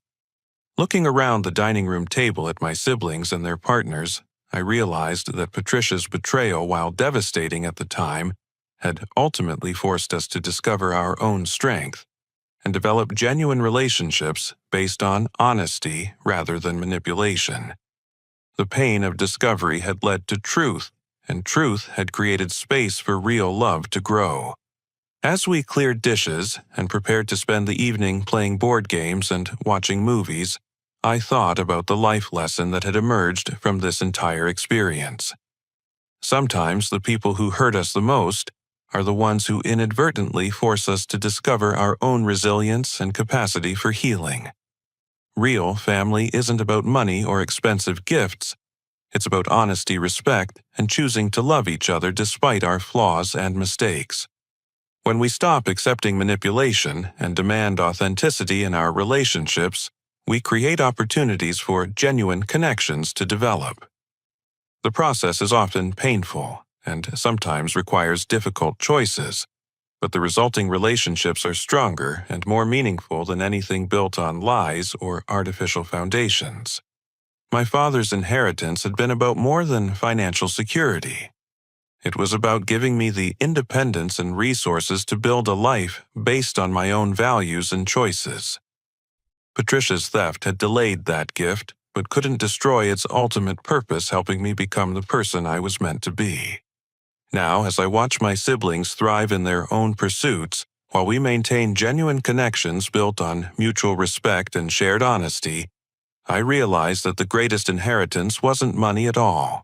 Looking around the dining room table at my siblings and their partners, I realized that Patricia's betrayal, while devastating at the time, had ultimately forced us to discover our own strength and develop genuine relationships based on honesty rather than manipulation. The pain of discovery had led to truth, and truth had created space for real love to grow. As we cleared dishes and prepared to spend the evening playing board games and watching movies, I thought about the life lesson that had emerged from this entire experience. Sometimes the people who hurt us the most are the ones who inadvertently force us to discover our own resilience and capacity for healing. Real family isn't about money or expensive gifts. It's about honesty, respect, and choosing to love each other despite our flaws and mistakes. When we stop accepting manipulation and demand authenticity in our relationships, we create opportunities for genuine connections to develop. The process is often painful and sometimes requires difficult choices, but the resulting relationships are stronger and more meaningful than anything built on lies or artificial foundations. My father's inheritance had been about more than financial security. It was about giving me the independence and resources to build a life based on my own values and choices. Patricia's theft had delayed that gift, but couldn't destroy its ultimate purpose, helping me become the person I was meant to be. Now, as I watch my siblings thrive in their own pursuits, while we maintain genuine connections built on mutual respect and shared honesty, I realized that the greatest inheritance wasn't money at all.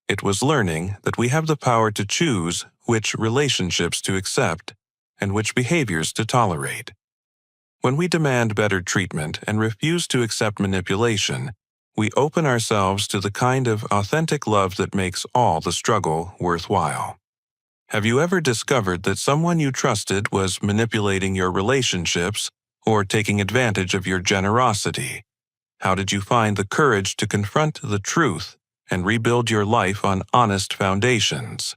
It was learning that we have the power to choose which relationships to accept and which behaviors to tolerate. When we demand better treatment and refuse to accept manipulation, we open ourselves to the kind of authentic love that makes all the struggle worthwhile. Have you ever discovered that someone you trusted was manipulating your relationships or taking advantage of your generosity? How did you find the courage to confront the truth and rebuild your life on honest foundations?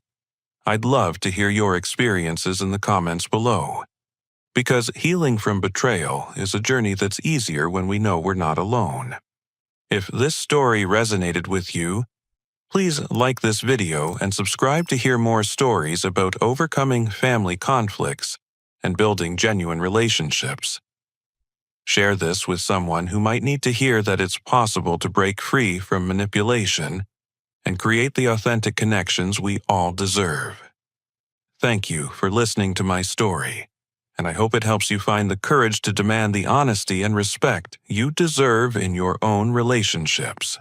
I'd love to hear your experiences in the comments below. Because healing from betrayal is a journey that's easier when we know we're not alone. If this story resonated with you, please like this video and subscribe to hear more stories about overcoming family conflicts and building genuine relationships. Share this with someone who might need to hear that it's possible to break free from manipulation and create the authentic connections we all deserve. Thank you for listening to my story, and I hope it helps you find the courage to demand the honesty and respect you deserve in your own relationships.